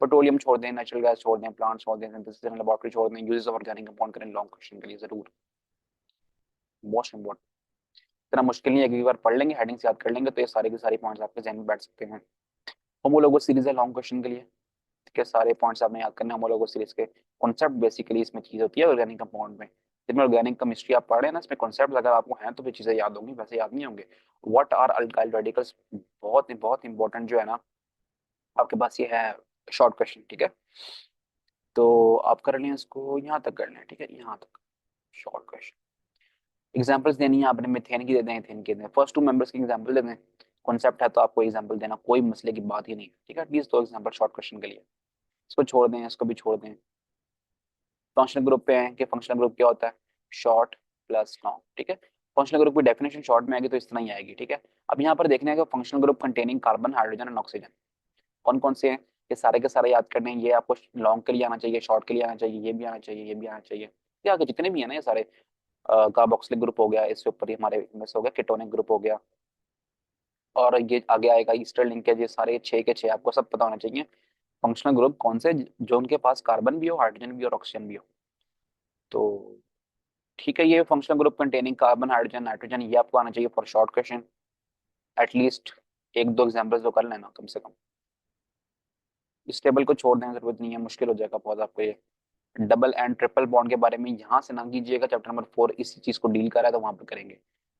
पेट्रोलियम छोड़ दें, नेचुरल गैस छोड़ दें, प्लांट छोड़ दें, सिंथेसिस एंड लेबोरेटरी छोड़ दें, यूजेस ऑफ ऑर्गेनिक कंपाउंड करें लॉन्ग क्वेश्चन के लिए जरूर, मोस्ट इंपॉर्टेंट। इतना मुश्किल नहीं है, एक बार पढ़ लेंगे हेडिंग से याद कर लेंगे तो ये सारे के सारे पॉइंट्स आपके जहन में बैठ सकते हैं। होमोलोगस सीरीज है लॉन्ग क्वेश्चन के लिए, ठीक है। सारे पॉइंट्स आपने याद करने, होमोलोगस सीरीज के कॉन्सेप्ट बेसिकली इसमें चीज होती है ऑर्गेनिक कंपाउंड में। जिनमें ऑर्गेनिक केमिस्ट्री आप पढ़ रहे हैं ना, इसमें कॉन्सेप्ट अगर आपको हैं तो फिर चीजें याद होंगी, वैसे याद नहीं होंगे। व्हाट आर अल्काइल रेडिकल्स, बहुत बहुत इंपॉर्टेंट जो है ना आपके पास ये है शॉर्ट क्वेश्चन, ठीक है। तो आप कर लें इसको, यहाँ तक कर लें, ठीक है, यहाँ तक शॉर्ट क्वेश्चन। एग्जांपल्स देनी है आपने, मिथेन की दे दें, एथेन की दे दें, फर्स्ट टू मेंबर्स की एग्जांपल दे दें। कॉन्सेप्ट है तो आपको एग्जांपल देना कोई मसले की बात ही नहीं है, ठीक है। एटलीस्ट दो एग्जांपल शॉर्ट क्वेश्चन के लिए, इसको छोड़ दें, इसको भी छोड़ दें। फंक्शनल ग्रुप पे हैं कि फंक्शनल ग्रुप क्या होता है, शॉर्ट प्लस लॉन्ग, ठीक है। फंक्शनल ग्रुप की डेफिनेशन शॉर्ट में आएगी तो इस तरह ही आएगी, ठीक है। अब यहाँ पर देखना है कि functional group containing carbon, hydrogen and oxygen कौन कौन से हैं, ये सारे के सारे याद करने हैं। ये आपको लॉन्ग के लिए आना चाहिए, शॉर्ट के लिए आना चाहिए, ये भी आना चाहिए, ये भी आना चाहिए, ये आगे जितने भी है ना ये सारे। कार्बोक्सिलिक ग्रुप हो गया, इसके ऊपर ही हमारे इनमें से हो गया कीटोनिक ग्रुप हो गया, और ये आगे आएगा ईस्टर लिंकेज, ये सारे 6 के 6 आपको सब पता होना चाहिए। फंक्शनल ग्रुप कौन से, जो उनके पास कार्बन भी हो, हाइड्रोजन भी हो और ऑक्सीजन भी हो। तो ठीक है, ये functional group containing carbon hydrogen nitrogen, ये आपको आना चाहिए फॉर शॉर्ट क्वेश्चन। एटलीस्ट एक दो एग्जाम्पल्स तो कर लेना कम से कम। इस टेबल को छोड़ देने की जरूरत नहीं है, मुश्किल हो जाएगा बहुत आपको ये। डबल एंड ट्रिपल बॉन्ड के बारे में यहाँ से ना कीजिएगा, चैप्टर नंबर 4 इसी चीज को डील कर रहा है तो वहां पर करेंगे।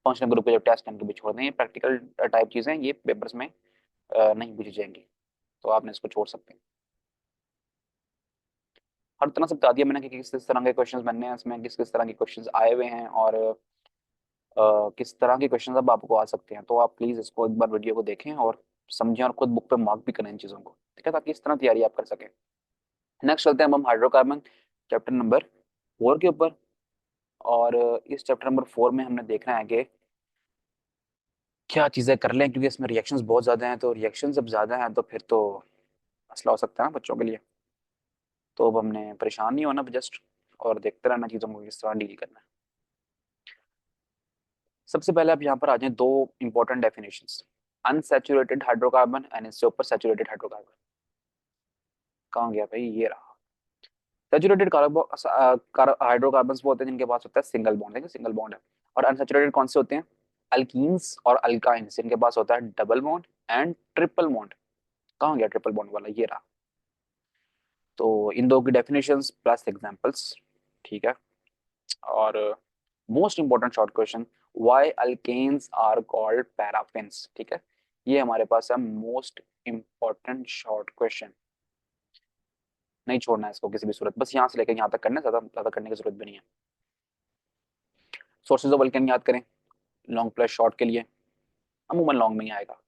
फंक्शनल ग्रुप के जो टेस्ट हैं उनको भी छोड़ दें, ये प्रैक्टिकल टाइप चीजें ये पेपर्स में नहीं पूछी जाएंगी, तो आपने इसको छोड़ सकते हैं। हर तरह से बता दिया मैंने कि किस किस तरह के क्वेश्चंस बनने हैं इसमें, किस किस तरह के क्वेश्चंस आए हुए हैं, और किस तरह के क्वेश्चंस अब आपको आ सकते हैं। तो आप प्लीज इसको एक बार वीडियो को देखें और समझें और खुद बुक पे मार्क भी करें इन चीजों को, ठीक है, ताकि इस तरह तैयारी आप कर सकें। नेक्स्ट चलते हैं अब हम हाइड्रोकार्बन चैप्टर नंबर 4 के ऊपर। और इस चैप्टर नंबर 4 में हमने देखना है कि क्या चीजें कर लें, क्योंकि इसमें रिएक्शंस बहुत ज्यादा हैं, तो रिएक्शन जब ज्यादा हैं तो फिर तो मसला हो सकता है ना बच्चों के लिए। तो अब हमने परेशान नहीं होना, जस्ट और देखते रहना चीजों को किस तरह डील करना है। सबसे पहले आप यहाँ पर आ जाएं, दो important definitions, unsaturated hydrocarbon and इससे ऊपर सैचुरेटेड हाइड्रोकार्बन। कहाँ गया भाई, ये रहा। सैचुरेटेड हाइड्रोकार्बन वो होते हैं जिनके पास होता है सिंगल बॉन्ड, है सिंगल बॉन्ड है। और अनसैचुरेटेड कौन से होते हैं, अल्कीन्स और अल्काइंस, जिनके पास होता है double bond and triple bond. कहाँ गया ट्रिपल बॉन्ड वाला, ये रहा। तो इन दो की डेफिनेशंस प्लस एग्जांपल्स, ठीक है। और most important short question, why alkanes are called paraffins, ठीक है। ये हमारे पास है मोस्ट इंपॉर्टेंट शॉर्ट क्वेश्चन, नहीं छोड़ना है इसको किसी भी सूरत, बस यहाँ से लेकर यहाँ तक करना, ज्यादा ज्यादा करने की जरूरत भी नहीं है। सोर्सेज ऑफ अल्केन याद करें, लॉन्ग प्लस शॉर्ट के लिए अमूमन लॉन्ग में ही आएगा।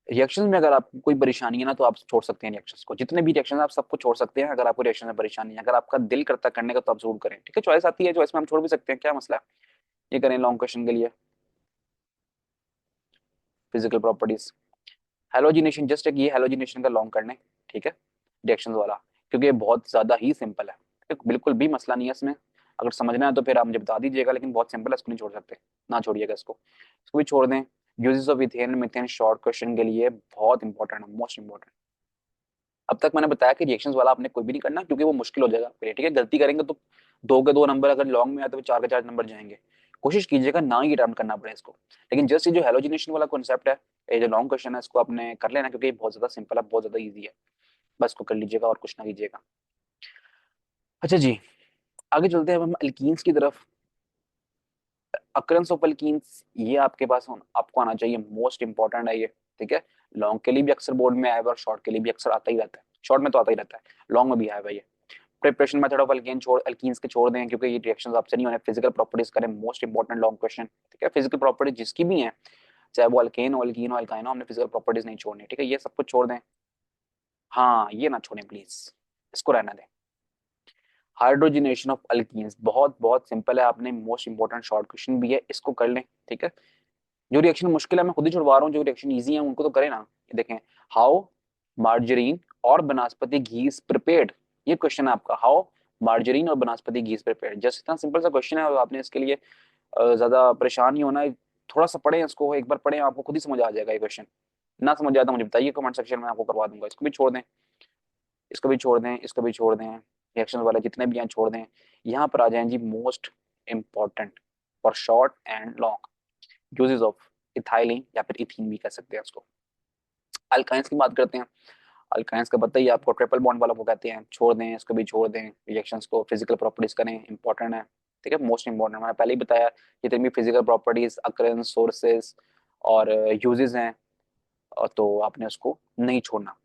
रिएक्शन में अगर आपको कोई परेशानी है ना तो आप छोड़ सकते हैं रिएक्शंस को, जितने भी रिएक्शन आप सबको छोड़ सकते हैं। अगर आपको रिएक्शन में परेशानी है, अगर आपका दिल करता है करने का तो आप जरूर करें, ठीक है। चॉइस आती है, चॉइस में हम छोड़ भी सकते हैं, क्या मसला है। ये करें लॉन्ग क्वेश्चन के लिए। फिजिकल प्रॉपर्टीज, हेलोजिनेशन, जस्ट एक ये हेलोजिनेशन का लॉन्ग करने, ठीक है, रिएक्शंस वाला, क्योंकि ये बहुत ज्यादा ही सिंपल है, बिल्कुल भी मसला नहीं है इसमें। अगर समझना है तो फिर आप मुझे बता दीजिएगा, लेकिन बहुत सिंपल है, इसको नहीं छोड़ सकते, ना छोड़िएगा इसको, इसको भी छोड़ दें। Uses of ethane methane short question के लिए बहुत इंपॉर्टेंट है, मोस्ट इंपॉर्टेंट। अब तक मैंने बताया कि रिएक्शंस वाला आपने कोई भी नहीं करना, क्योंकि वो मुश्किल हो जाएगा आपके लिए, ठीक है। गलती करेंगे तो 2 के 2 नंबर, अगर लॉन्ग में आए तो 4 के 4 नंबर जाएंगे। कोशिश कीजिएगा ना ही अटेम्प्ट करना पड़े इसको। लेकिन जस्ट ये जो हेलोजिनेशन वाला कॉन्सेप्ट है, ये जो लॉन्ग क्वेश्चन है, इसको आपने कर लेना, क्योंकि ये बहुत ज्यादा सिंपल है, बहुत ज्यादा ईजी है। बस इसको कर लीजिएगा और कुछ ना कीजिएगा। अच्छा जी, आगे चलते हैं अब हम एल्कीन्स की तरफ। अकरेंस ऑफ एल्कीन्स, ये आपके पास आपको आना चाहिए, मोस्ट इंपॉर्टेंट है ये, ठीक है। लॉन्ग के लिए भी अक्सर बोर्ड में आया हुआ और शॉर्ट के लिए भी अक्सर आता ही रहता है, शॉर्ट में तो आता ही रहता है, लॉन्ग में भी आया हुआ ये। प्रिपरेशन मेथड ऑफ एल्केन छोड़, एल्कीन्स के छोड़ दें, क्योंकि ये रिएक्शंस आपसे नहीं होने। फिजिकल प्रॉपर्टीज करें, मोस्ट इंपॉर्टेंट लॉन्ग क्वेश्चन, ठीक है। फिजिकल प्रॉपर्टीज जिसकी भी है, चाहे वो अल्केन हो, एल्कीन हो, एल्काइन हो, हमने फिजिकल प्रॉपर्टीज नहीं छोड़नी, ठीक है। ये सब कुछ छोड़ दें, हाँ ये ना छोड़ें प्लीज, इसको रहना दें। हाइड्रोजनेशन ऑफ अल्कीन्स बहुत बहुत सिंपल है, आपने मोस्ट इंपॉर्टेंट शॉर्ट क्वेश्चन भी है, इसको कर लें, ठीक है। जो रिएक्शन मुश्किल है मैं खुद ही छुड़वा रहा हूँ, जो रिएक्शन इजी है उनको तो करें ना। ये देखें, हाउ मार्जरीन और बनास्पति घी इज प्रिपेयर्ड, ये क्वेश्चन है आपका, हाउ मार्जरीन और बनास्पति घी इज प्रिपेयर्ड। जस्ट इतना सिंपल सा क्वेश्चन है, और आपने इसके लिए ज्यादा परेशान नहीं होना है। थोड़ा सा पढ़ें इसको, एक बार पढ़ें, आपको खुद ही समझ आ जाएगा ये क्वेश्चन। ना समझ आता मुझे बताइए कमेंट सेक्शन में, आपको करवा दूंगा। इसको भी छोड़ दें, इसको भी छोड़ दें, इसको भी छोड़ दें, रिएक्शन वाले जितने भी हैं छोड़ दें। यहाँ पर आ जाएं जी most important for short and long, uses of ethylene, या फिर इथीन भी कह सकते हैं उसको। अल्काइंस की बात करते हैं। अल्काइंस का पता ही है आपको, ट्रिपल बॉन्ड वाला को कहते हैं, छोड़ दें, इसको भी छोड़ दें। रिएक्शंस को फिजिकल प्रॉपर्टीज करें, इंपॉर्टेंट है, ठीक है, मोस्ट इंपॉर्टेंट। मैंने पहले ही बताया जितनी भी फिजिकल प्रॉपर्टीज, अकरेंस, सोर्सेज और यूजेस हैं, तो आपने उसको नहीं छोड़ना।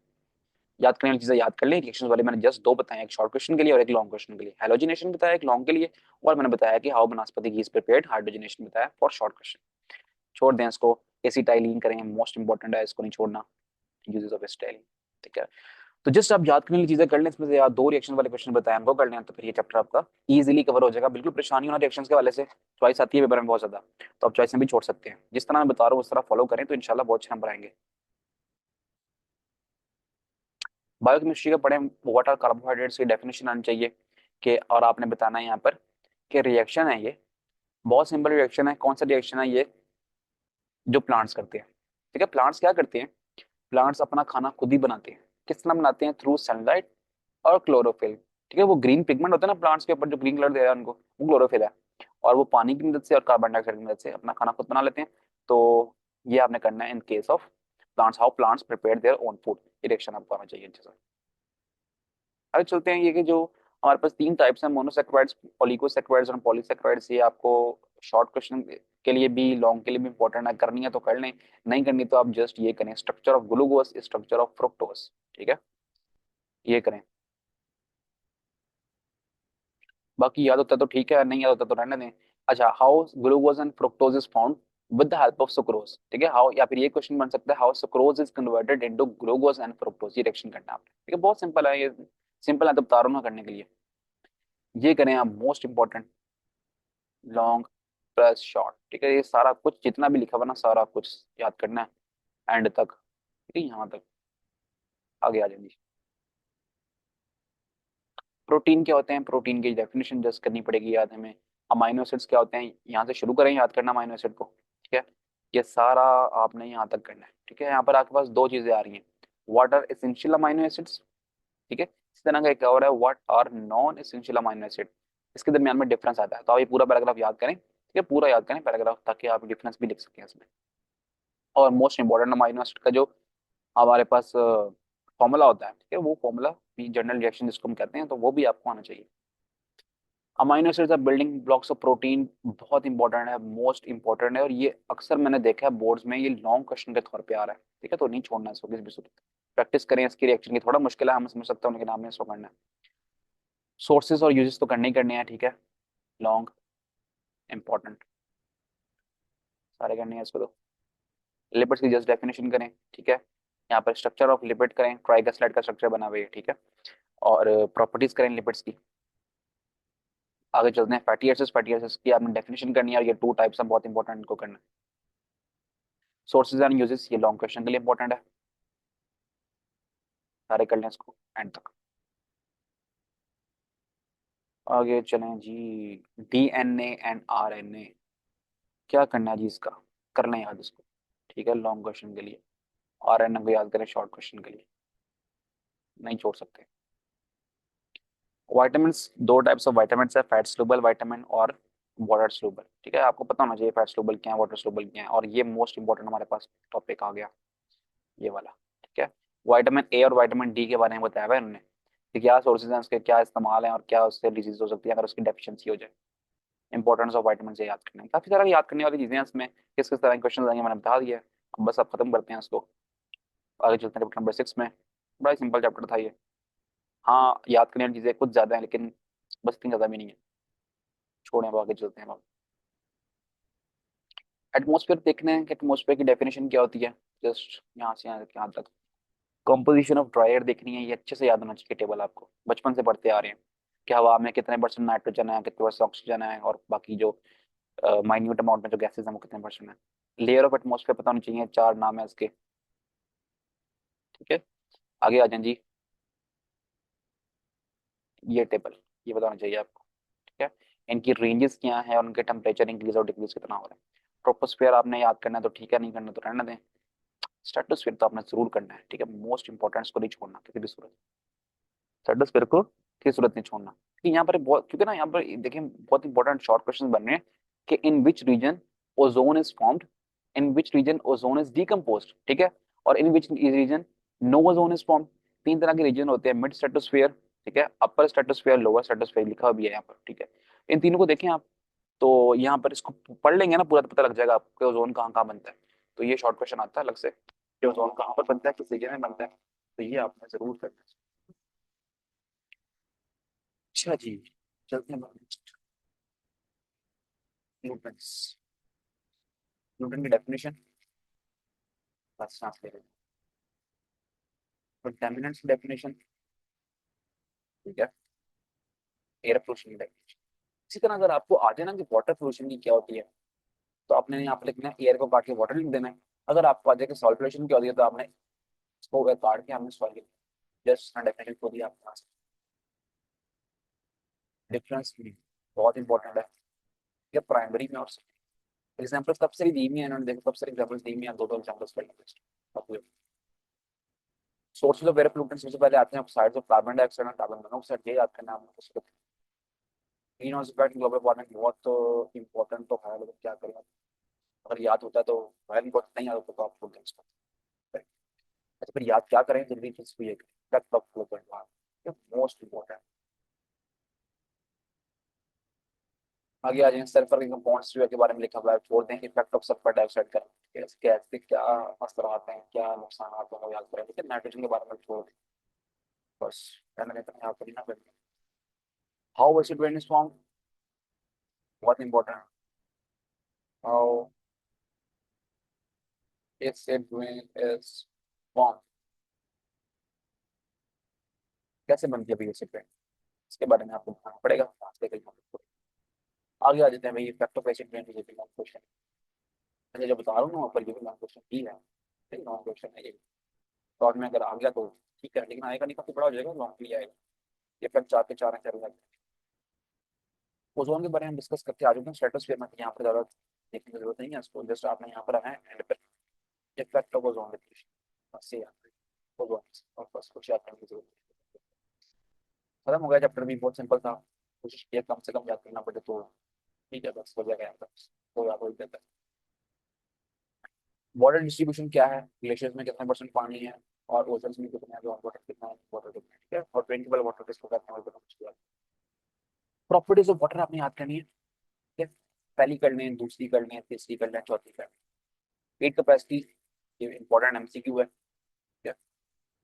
याद करने वाली चीजें याद कर लें। रिएक्शंस वाले मैंने जस्ट 2 बताए, एक शॉर्ट क्वेश्चन के लिए और एक लॉन्ग क्वेश्चन के लिए। हेलोजिनेशन बताया एक लॉन्ग के लिए, और मैंने बताया कि हाउ वनस्पति घी इज प्रिपेयर्ड, हाइड्रोजनेशन बताया फॉर शॉर्ट क्वेश्चन। छोड़ दें इसको, एसिटाइलिन करें, मोस्ट इंपॉर्टेंट है, इसको नहीं छोड़ना, यूजेस ऑफ एसिटाइलिन, ठीक है। तो जस्ट आप याद करने वाली चीजें कर लें, इसमें से यार 2 रिएक्शन वाले क्वेश्चन बताए उनको कर लें, तो फिर ये चैप्टर आपका इजीली कवर हो जाएगा। बिल्कुल परेशानी होना रिएक्शंस के वाले से, चॉइस आती है पेपर में बहुत ज्यादा, तो आप चॉइस में भी छोड़ सकते हैं। जिस तरह मैं बता रहा हूँ उस तरह फॉलो करें तो इंशाल्लाह बहुत अच्छे नंबर आएंगे। बायोकेमिस्ट्री का पढ़ें, व्हाट आर कार्बोहाइड्रेट्स की डेफिनेशन आनी चाहिए कि, और आपने बताना है यहाँ पर कि रिएक्शन है ये, बहुत सिंपल रिएक्शन है। कौन सा रिएक्शन है ये, जो प्लांट्स करते हैं। ठीक है, प्लांट्स क्या करते हैं, प्लांट्स अपना खाना खुद ही बनाते हैं। किस तरह बनाते हैं, थ्रू सनलाइट और क्लोरोफिल। ठीक है, वो ग्रीन पिगमेंट होता है ना प्लांट्स के ऊपर जो ग्रीन कलर दे रहा है उनको, वो क्लोरोफिल है। और वो पानी की मदद से और कार्बन डाइऑक्साइड की मदद से अपना खाना खुद बना लेते हैं। तो ये आपने करना है in case of plants, how plants prepare their own food. Erection आपको आना चाहिए अच्छे से। आगे चलते हैं, ये कि जो हमारे पास तीन टाइप्स हैं, मोनोसेक्राइड्स, ओलिगोसेक्राइड्स और पॉलीसेक्राइड्स। ये आपको शॉर्ट क्वेश्चन के लिए भी लॉन्ग के लिए भी इंपॉर्टेंट है। करनी है तो कर लें, नहीं करनी तो आप जस्ट ये करें, structure of glucose, structure of fructose. ठीक है, ये करें। बाकी याद होता है तो ठीक है, नहीं याद होता तो रहने दें। अच्छा, how glucose and fructose is found with the help of sucrose. ठीक है, हाउ, या फिर ये क्वेश्चन बन सकता है, how sucrose is converted into glucose and fructose. ये रिएक्शन करना है आपने। ठीक है, बहुत सिंपल है ये, सिंपल है तो बता रहा हूं ना करने के लिए। ये करें आप, most important, long plus short. ठीक है, ये सारा कुछ जितना भी लिखा हुआ ना सारा कुछ याद करना है एंड तक। ठीक है, यहाँ तक आगे आ जाएंगे। प्रोटीन क्या होते हैं, प्रोटीन की डेफिनेशन जस्ट करनी पड़ेगी याद हमें। अमाइनो एसिड्स क्या होते हैं, यहाँ से शुरू करें याद करना अमाइनो एसिड को। ठीक है, ये सारा आपने यहाँ तक करना है। ठीक है, यहाँ पर आपके पास दो चीजें आ रही हैं, what are essential amino acids. ठीक है, इस तरह का एक और है, what are non essential amino acid. इसके दरमियान में डिफरेंस आता है। तो आप ये पूरा पैराग्राफ याद करें। ठीक है, पूरा याद करें पैराग्राफ, ताकि आप डिफरेंस भी लिख सकें इसमें। और मोस्ट इंपॉर्टेंट अमाइनो एसिड का जो हमारे पास फॉर्मूला होता है, ठीक है, वो फॉर्मूला भी जनरल रिएक्शन जिसको हम कहते हैं, तो वो भी आपको आना चाहिए। Amino acids are building blocks of protein, बहुत इंपॉर्टेंट है, मोस्ट इंपॉर्टेंट है। और ये अक्सर मैंने देखा है बोर्ड्स में ये लॉन्ग क्वेश्चन के तौर पे आ रहा है। ठीक है, तो नहीं छोड़ना इसको किसी भी सूरत। प्रैक्टिस करें इसकी रिएक्शन की, थोड़ा मुश्किल है हम समझ सकते हैं, लेकिन आपने इसको करना है। सोर्सेज और यूजेस तो करने ही करने हैं। ठीक है, लॉन्ग इंपॉर्टेंट सारे करने हैं इसको। तो लिपिड्स की जस्ट डेफिनेशन करें। ठीक है, यहाँ पर स्ट्रक्चर ऑफ लिपिड करें, ट्राइग्लिसराइड का स्ट्रक्चर बना हुआ है। ठीक है, और प्रॉपर्टीज करें लिपिड्स की। आगे चलते हैं, फैटी एसिड्स, फैटी एसिड्स की आपने डेफिनेशन करनी है, और ये टू टाइप्स हैं, बहुत इंपॉर्टेंट इनको करना है। सोर्सेज एंड यूजेस, ये लॉन्ग क्वेश्चन के लिए इंपॉर्टेंट है, सारे कर लें इसको एंड तक। आगे चलें जी, डीएनए एंड आरएनए, क्या करना है जी इसका, कर लें याद इसको। ठीक है, लॉन्ग क्वेश्चन के लिए। आरएनए को याद करें शॉर्ट क्वेश्चन के लिए, नहीं छोड़ सकते। वाइटामिन्स, दो टाइप्स ऑफ वाइटामिन्स है, फैट सोलुबल वाइटामिन और वाटर सोलुबल। ठीक है, आपको पता होना चाहिए फैट सोलुबल क्या है, वाटर सोलुबल क्या है। और ये मोस्ट इंपॉर्टेंट हमारे पास टॉपिक आ गया, ये वाला। ठीक है, विटामिन ए और विटामिन डी के बारे में बताया हुआ है इन्होंने, कि क्या सोर्सेज हैं उसके, क्या इस्तेमाल है, और क्या उससे डिजीज हो सकती है अगर उसकी डेफिशिएंसी हो जाए। इंपॉर्टेंस ऑफ विटामिन से याद करने, काफी सारा याद करने वाली चीजें हैं इसमें, किस किस तरह के क्वेश्चन आएंगे मैंने बता दिया है। अब बस आप खत्म करते हैं इसको, आगे चलते हैं नंबर 6 में। बड़ा सिंपल चैप्टर था ये। हाँ, याद करने वाली चीजें कुछ ज्यादा है, लेकिन बस इतनी ज्यादा भी नहीं है। छोड़ें, अब आगे चलते हैं। एटमोसफेयर देखने हैं कि एटमोसफेयर की डेफिनेशन क्या होती है, जस्ट यहाँ से यहाँ तक। कॉम्पोजिशन ऑफ ड्राई एयर देखनी है, ये अच्छे से याद होना चाहिए टेबल, आपको बचपन से पढ़ते आ रहे हैं कि हवा में कितने परसेंट नाइट्रोजन है, कितने परसेंट ऑक्सीजन है, और बाकी जो माइन्यूट अमाउंट में जो गैसेज हैं वो कितने परसेंट है। लेयर ऑफ एटमोसफेयर पता होनी चाहिए, चार नाम है इसके। ठीक है, आगे आ जाए जी, ये टेबल, ये बताना चाहिए आपको। ठीक है, इनकी रेंजेस क्या है और उनके टेम्परेचर इंक्रीज और डिक्रीज कितना हो रहा है। ट्रोपोस्फेयर आपने याद करना है तो ठीक है, नहीं करना तो रहने दें। स्ट्रेटोस्फेयर तो आपने जरूर करना है। ठीक है, मोस्ट इंपॉर्टेंट, इसको नहीं छोड़ना किसी भी सूरत। स्ट्रेटोस्फेयर को किसी सूरत नहीं छोड़ना, क्योंकि यहाँ पर बहुत, क्योंकि ना यहाँ पर देखिए बहुत इंपॉर्टेंट शॉर्ट क्वेश्चन बन रहे हैं कि in which region ozone is formed, in which region ozone is decomposed. ठीक है, और in which region no ozone is formed. तीन तरह के रीजन होते हैं, मिड स्ट्रेटोस्फेयर, ठीक है, अपर स्ट्रेटोस्फेयर, लोअर स्ट्रेटोस्फेयर, लिखा भी है यहाँ पर। ठीक है, इन तीनों को देखें आप, तो यहाँ पर इसको पढ़ लेंगे ना पूरा, तो पता लग जाएगा आपको ओजोन कहाँ कहाँ बनता है। तो ये शॉर्ट क्वेश्चन आता है अलग से कि ओजोन कहाँ पर बनता है, किस रीजन में बनता है, तो ये आपने जरूर करना है। अच्छा जी, चलते हैं न्यूटन्स, न्यूटन की डेफिनेशन बस सांस ले रहे हैं। कंटामिनेंट्स की डेफिनेशन, ठीक है, एयर पोल्यूशन की डेफिनेशन। इसी तरह अगर आपको आ जाए ना कि वाटर पोल्यूशन की क्या होती है, तो आपने यहाँ पे लिखना है, एयर को काट के वाटर लिख देना है। अगर आपको आ जाए कि सॉइल पोल्यूशन क्या होती है, तो आपने इसको काट के हमने सॉइल लिख जस्ट डेफिनेशन को दिया आपके पास। डिफरेंस बहुत इंपॉर्टेंट है, ये प्राइमरी में और secondary। एग्जाम्पल्स कब सारी दी हुई है इन्होंने, देखो कब सारी एग्जाम्पल्स दी हुई है, दो दो एग्जाम्पल्स पढ़ेंगे। सोर्सेज ऑफ वेयर पोल्यूटेंट सबसे पहले आते हैं ऑक्साइड्स ऑफ कार्बन डाइऑक्साइड और कार्बन मोनोऑक्साइड, ये याद करना है आपको। Green house effect global warming बहुत इंपॉर्टेंट तो है, लेकिन क्या करें, अगर याद होता है तो वेरी इंपॉर्टेंट, नहीं याद होता तो आप भूल जाएंगे इसको। अच्छा फिर याद क्या करें जल्दी, चीज को ये effect of global warming most important. आगे आ जाएंगे, सल्फर के कंपाउंड्स के बारे में लिखा हुआ है, छोड़ दें इफेक्ट ऑफ सल्फर डाइऑक्साइड का, कैसे क्या असर आते हैं, क्या नुकसान आते हैं वो याद करें, लेकिन नाइट्रोजन के बारे में छोड़ दें बस, कहना नहीं तो याद करें ना फिर। How acid rain is form, बहुत important. How acid rain is form, कैसे बनती है भाई एसिड रेन, इसके बारे में आपको बताना पड़ेगा आज के कहीं। आगे आ जाते हैं भाई, effect of acid rain is long question. अच्छा जो बता रहा हूँ ना वहाँ पर, ये भी लॉन्ग क्वेश्चन ही है, लॉन्ग क्वेश्चन है ये। शॉर्ट में अगर आ गया तो ठीक है, लेकिन आएगा नहीं काफी बड़ा हो जाएगा, लॉन्ग भी आएगा। ये फिर चार के चार हैं, चार ओजोन के बारे में डिस्कस करते आ जाते हैं। स्ट्रेटोस्फीयर में यहाँ पर ज्यादा देखने की जरूरत नहीं है इसको, जस्ट आपने यहाँ पर आना है एंड पर इफेक्ट ऑफ ओजोन डिप्लीशन, बस ये ओजोन और बस कुछ याद करने की जरूरत नहीं। खत्म हो गया चैप्टर भी, बहुत सिंपल था, कोशिश किया कम से कम याद करना पड़े तो ठीक है, बस हो जाएगा यहाँ तक तो याद हो ही जाता है। वाटर डिस्ट्रीब्यूशन क्या है, ग्लेशियर्स में कितने परसेंट पानी है, और ओशंस में कितना है, ग्राउंड वाटर कितना है, वाटर कितना है, ठीक है, और ड्रिंकेबल वाटर किसको कहते हैं, और प्रॉपर्टीज ऑफ वाटर आपने याद करनी है, ठीक है। पहली कर लें, दूसरी कर लें, तीसरी कर लें, चौथी कर लें। पेट कैपेसिटी, ये इंपॉर्टेंट एमसीक्यू है, ठीक है।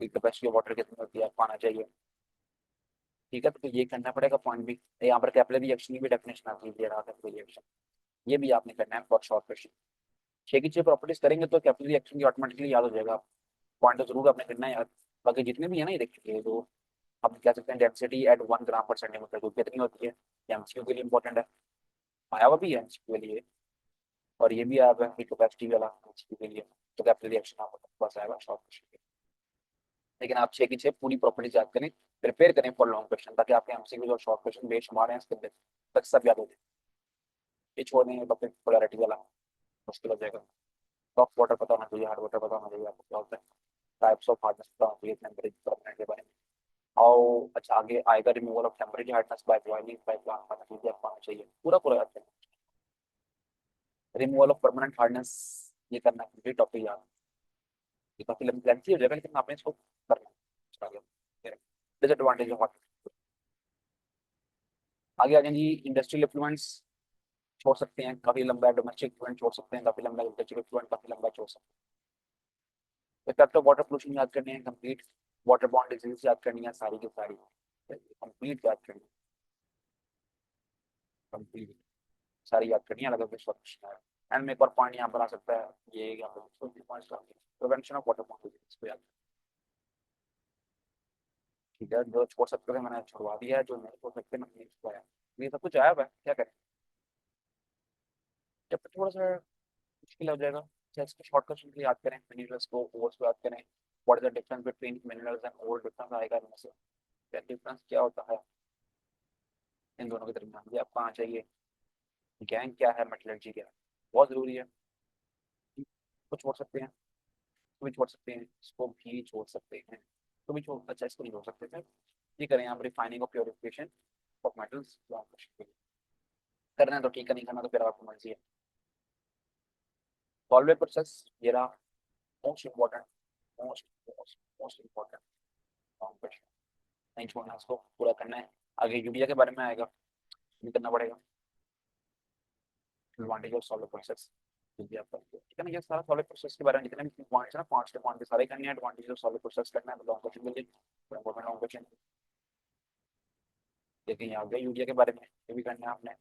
पेट कैपेसिटी ऑफ वाटर कितनी होती है, आपको आना चाहिए, ठीक है। तो ये करना पड़ेगा पॉइंट भी, यहाँ पर कैपिलरी एक्शन की भी डेफिनेशन आती है, कैपिलरी एक्शन, ये भी आपने करना है फॉर शॉर्ट क्वेश्चन। छह की छह प्रॉपर्टीज करेंगे तो कैपिलरी एक्शन की ऑटोमेटिकली याद हो जाएगा, पॉइंट तो जरूर आपने करना है यार। बाकी जितने भी है ना ये देख चुके हैं, तो आप कह सकते हैं डेंसिटी एट 1 ग्राम पर सेंटीमीटर क्यूब कितनी होती है, ये एमसीक्यू के लिए इंपॉर्टेंट है, आया हुआ भी है एमसीक्यू के लिए, और ये भी आया हुआ है कैपेसिटी वाला एमसीक्यू के लिए। तो कैपिलरी रिएक्शन आपको बस आएगा शॉर्ट क्वेश्चन के, लेकिन आप छह की छह पूरी प्रॉपर्टीज याद करें, प्रिपेयर करें फॉर लॉन्ग क्वेश्चन, ताकि आपके एमसीक्यू और शॉर्ट क्वेश्चन बेशुमार हैं इसके अंदर, तक सब याद हो जाए। ये छोड़ देंगे तो फिर पोलैरिटी वाला मुश्किल हो जाएगा। सॉफ्ट वाटर पता होना चाहिए, हार्ड वाटर पता होना चाहिए आपको क्या होता है, टाइप्स ऑफ हार्डनेस पता होना चाहिए, टेम्परेचर परमानेंट के बारे में। हाउ अच्छा आगे आएगा, removal of temperature hardness by boiling by plant पाना चाहिए, आपको आना चाहिए पूरा पूरा याद करना। रिमूवल ऑफ परमानेंट हार्डनेस, ये करना कंप्लीट टॉपिक याद, ये काफी लेंथी हो जाएगा, लेकिन आपने इसको करना है। डिसएडवांटेज ऑफ, आगे आ जाएंगे इंडस्ट्रियल इफ्लुएंस, छोड़ सकते हैं काफी लंबा है, डोमेस्टिक इफ्लुएंस छोड़ सकते हैं काफी लंबा, इंडस्ट्रियल इफ्लुएंस काफी लंबा छोड़ सकते हैं। इफेक्ट ऑफ वाटर पोल्यूशन याद करनी है कंप्लीट, वाटर बॉर्न डिजीज याद करनी है सारी की सारी, कंप्लीट याद करनी है, कंप्लीट सारी याद करनी है, अलग अलग क्वेश्चन है। एंड में एक और पॉइंट यहाँ पर आ सकता है, ये यहाँ पर prevention of water borne disease को याद, ठीक है। जो छोड़ सकते थे मैंने छुड़वा दिया है, जो नहीं छोड़ सकते मैंने नहीं छुड़वाया, ये सब कुछ आया हुआ है, क्या करें, जब तक थोड़ा सा मुश्किल हो जाएगा। अच्छा इसको शॉर्ट क्वेश्चन के लिए याद करें, मिनरल्स को ओर्स को याद करें, what is the difference between minerals and ore, difference आएगा इनमें से, क्या डिफरेंस क्या होता है इन दोनों के दरमियान, ये आपको आना चाहिए। गैंग क्या है, मेटलर्जी क्या है, बहुत जरूरी है। इसको छोड़ सकते हैं, इसको भी छोड़ सकते हैं, इसको भी छोड़ सकते हैं, इसको भी छोड़, अच्छा इसको नहीं छोड़ सकते थे, ये करें आप रिफाइनिंग और प्योरिफिकेशन ऑफ मेटल्स, करना है तो ठीक है, नहीं करना तो फिर आपको मर्जी है। सॉल्वे प्रोसेस, ये रहा most important, most most most important question, नहीं छोड़ना, इसको पूरा करना है। आगे यूरिया के बारे में आएगा, भी करना पड़ेगा, advantage of solid process, urea पर ठीक है ना, ये सारा सॉलिड प्रोसेस के बारे में जितने भी पॉइंट्स है ना, पांच के पॉइंट सारे करने हैं, एडवांटेज ऑफ सॉलिड प्रोसेस करना है, तो लॉन्ग क्वेश्चन के लिए इंपॉर्टेंट लॉन्ग क्वेश्चन। देखिए यहाँ गया यूरिया के बारे में, ये भी करना है आपने,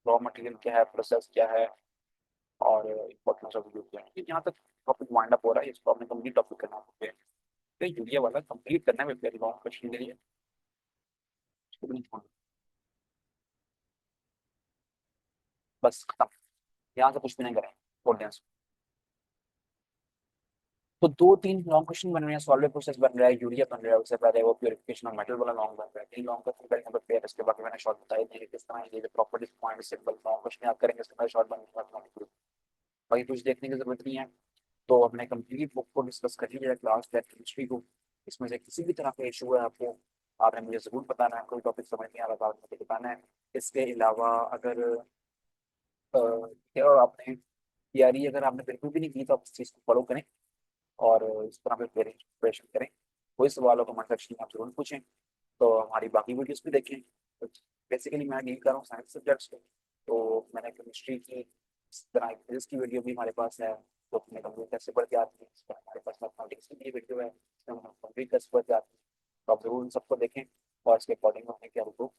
रॉ मटेरियल क्या है, प्रोसेस क्या है, और इंपॉर्टेंस ऑफ यूरिया, यहाँ तक टॉपिक वाइंड अप हो रहा है, इसको आपने कंप्लीट टॉपिक करना है, तो यूरिया वाला कंप्लीट करना है फिर लॉन्ग क्वेश्चन के लिए, इसको भी नहीं छोड़ना, बस खत्म, यहाँ से कुछ भी नहीं करें, छोड़ दें इसको। तो दो तीन लॉन्ग क्वेश्चन बन रहे हैं, सॉल्वर प्रोसेस बन रहा है, यूरिया बन रहा है, उससे पहले वो प्यूरिफिकेशन ऑफ मेटल वाला लॉन्ग बन रहा है। तीन लॉन्ग क्वेश्चन करेंगे तो फिर इसके बाकी मैंने शॉर्ट बताई दी किस तरह ये properties point simple long question याद करेंगे, इसके बाद शॉर्ट बनने वाला बाकी कुछ देखने की जरूरत नहीं है। तो हमने कंप्लीट बुक को डिस्कस कर लिया क्लास टेन केमिस्ट्री को। इसमें से किसी भी तरह का इशू है आपको, आपने मुझे जरूर बताना है। कोई टॉपिक समझ नहीं आ रहा था आपने मुझे बताना है। इसके अलावा अगर क्या आपने तैयारी अगर आपने बिल्कुल भी नहीं की तो आप इस चीज़ को फॉलो करें और इस तरह पे प्रिपरेशन करें। कोई सवाल हो कमेंट सेक्शन में आप जरूर पूछें। तो हमारी बाकी वीडियोस भी देखें। तो बेसिकली मैं डील कर रहा हूँ साइंस सब्जेक्ट्स को, तो मैंने केमिस्ट्री की इस तरह फिजिक्स की वीडियो भी हमारे पास है, तो अपने कंप्यूटर से पढ़ के आती है। इस पर हमारे पास मैथमेटिक्स की भी वीडियो है, इसमें हम कंप्यूटर से पढ़ के आते हैं। तो आप जरूर उन सबको देखें और इसके अकॉर्डिंग अपने क्या को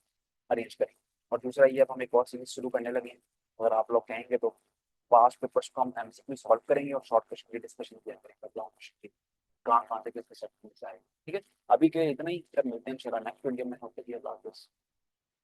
अरेंज करें। और दूसरा ये, अब हम एक और सीरीज शुरू करने लगे हैं। अगर आप लोग कहेंगे तो पास्ट पेपर्स को हम एमसीक्यू सॉल्व करेंगे और शॉर्ट क्वेश्चन की डिस्कशन किया करेंगे, लॉन्ग क्वेश्चन की कहाँ कहाँ से किस किस ठीक है। अभी के इतना ही, जब मिलते हैं इंशाल्लाह नेक्स्ट वीडियो में। होते ही अल्लाह हाफिज़।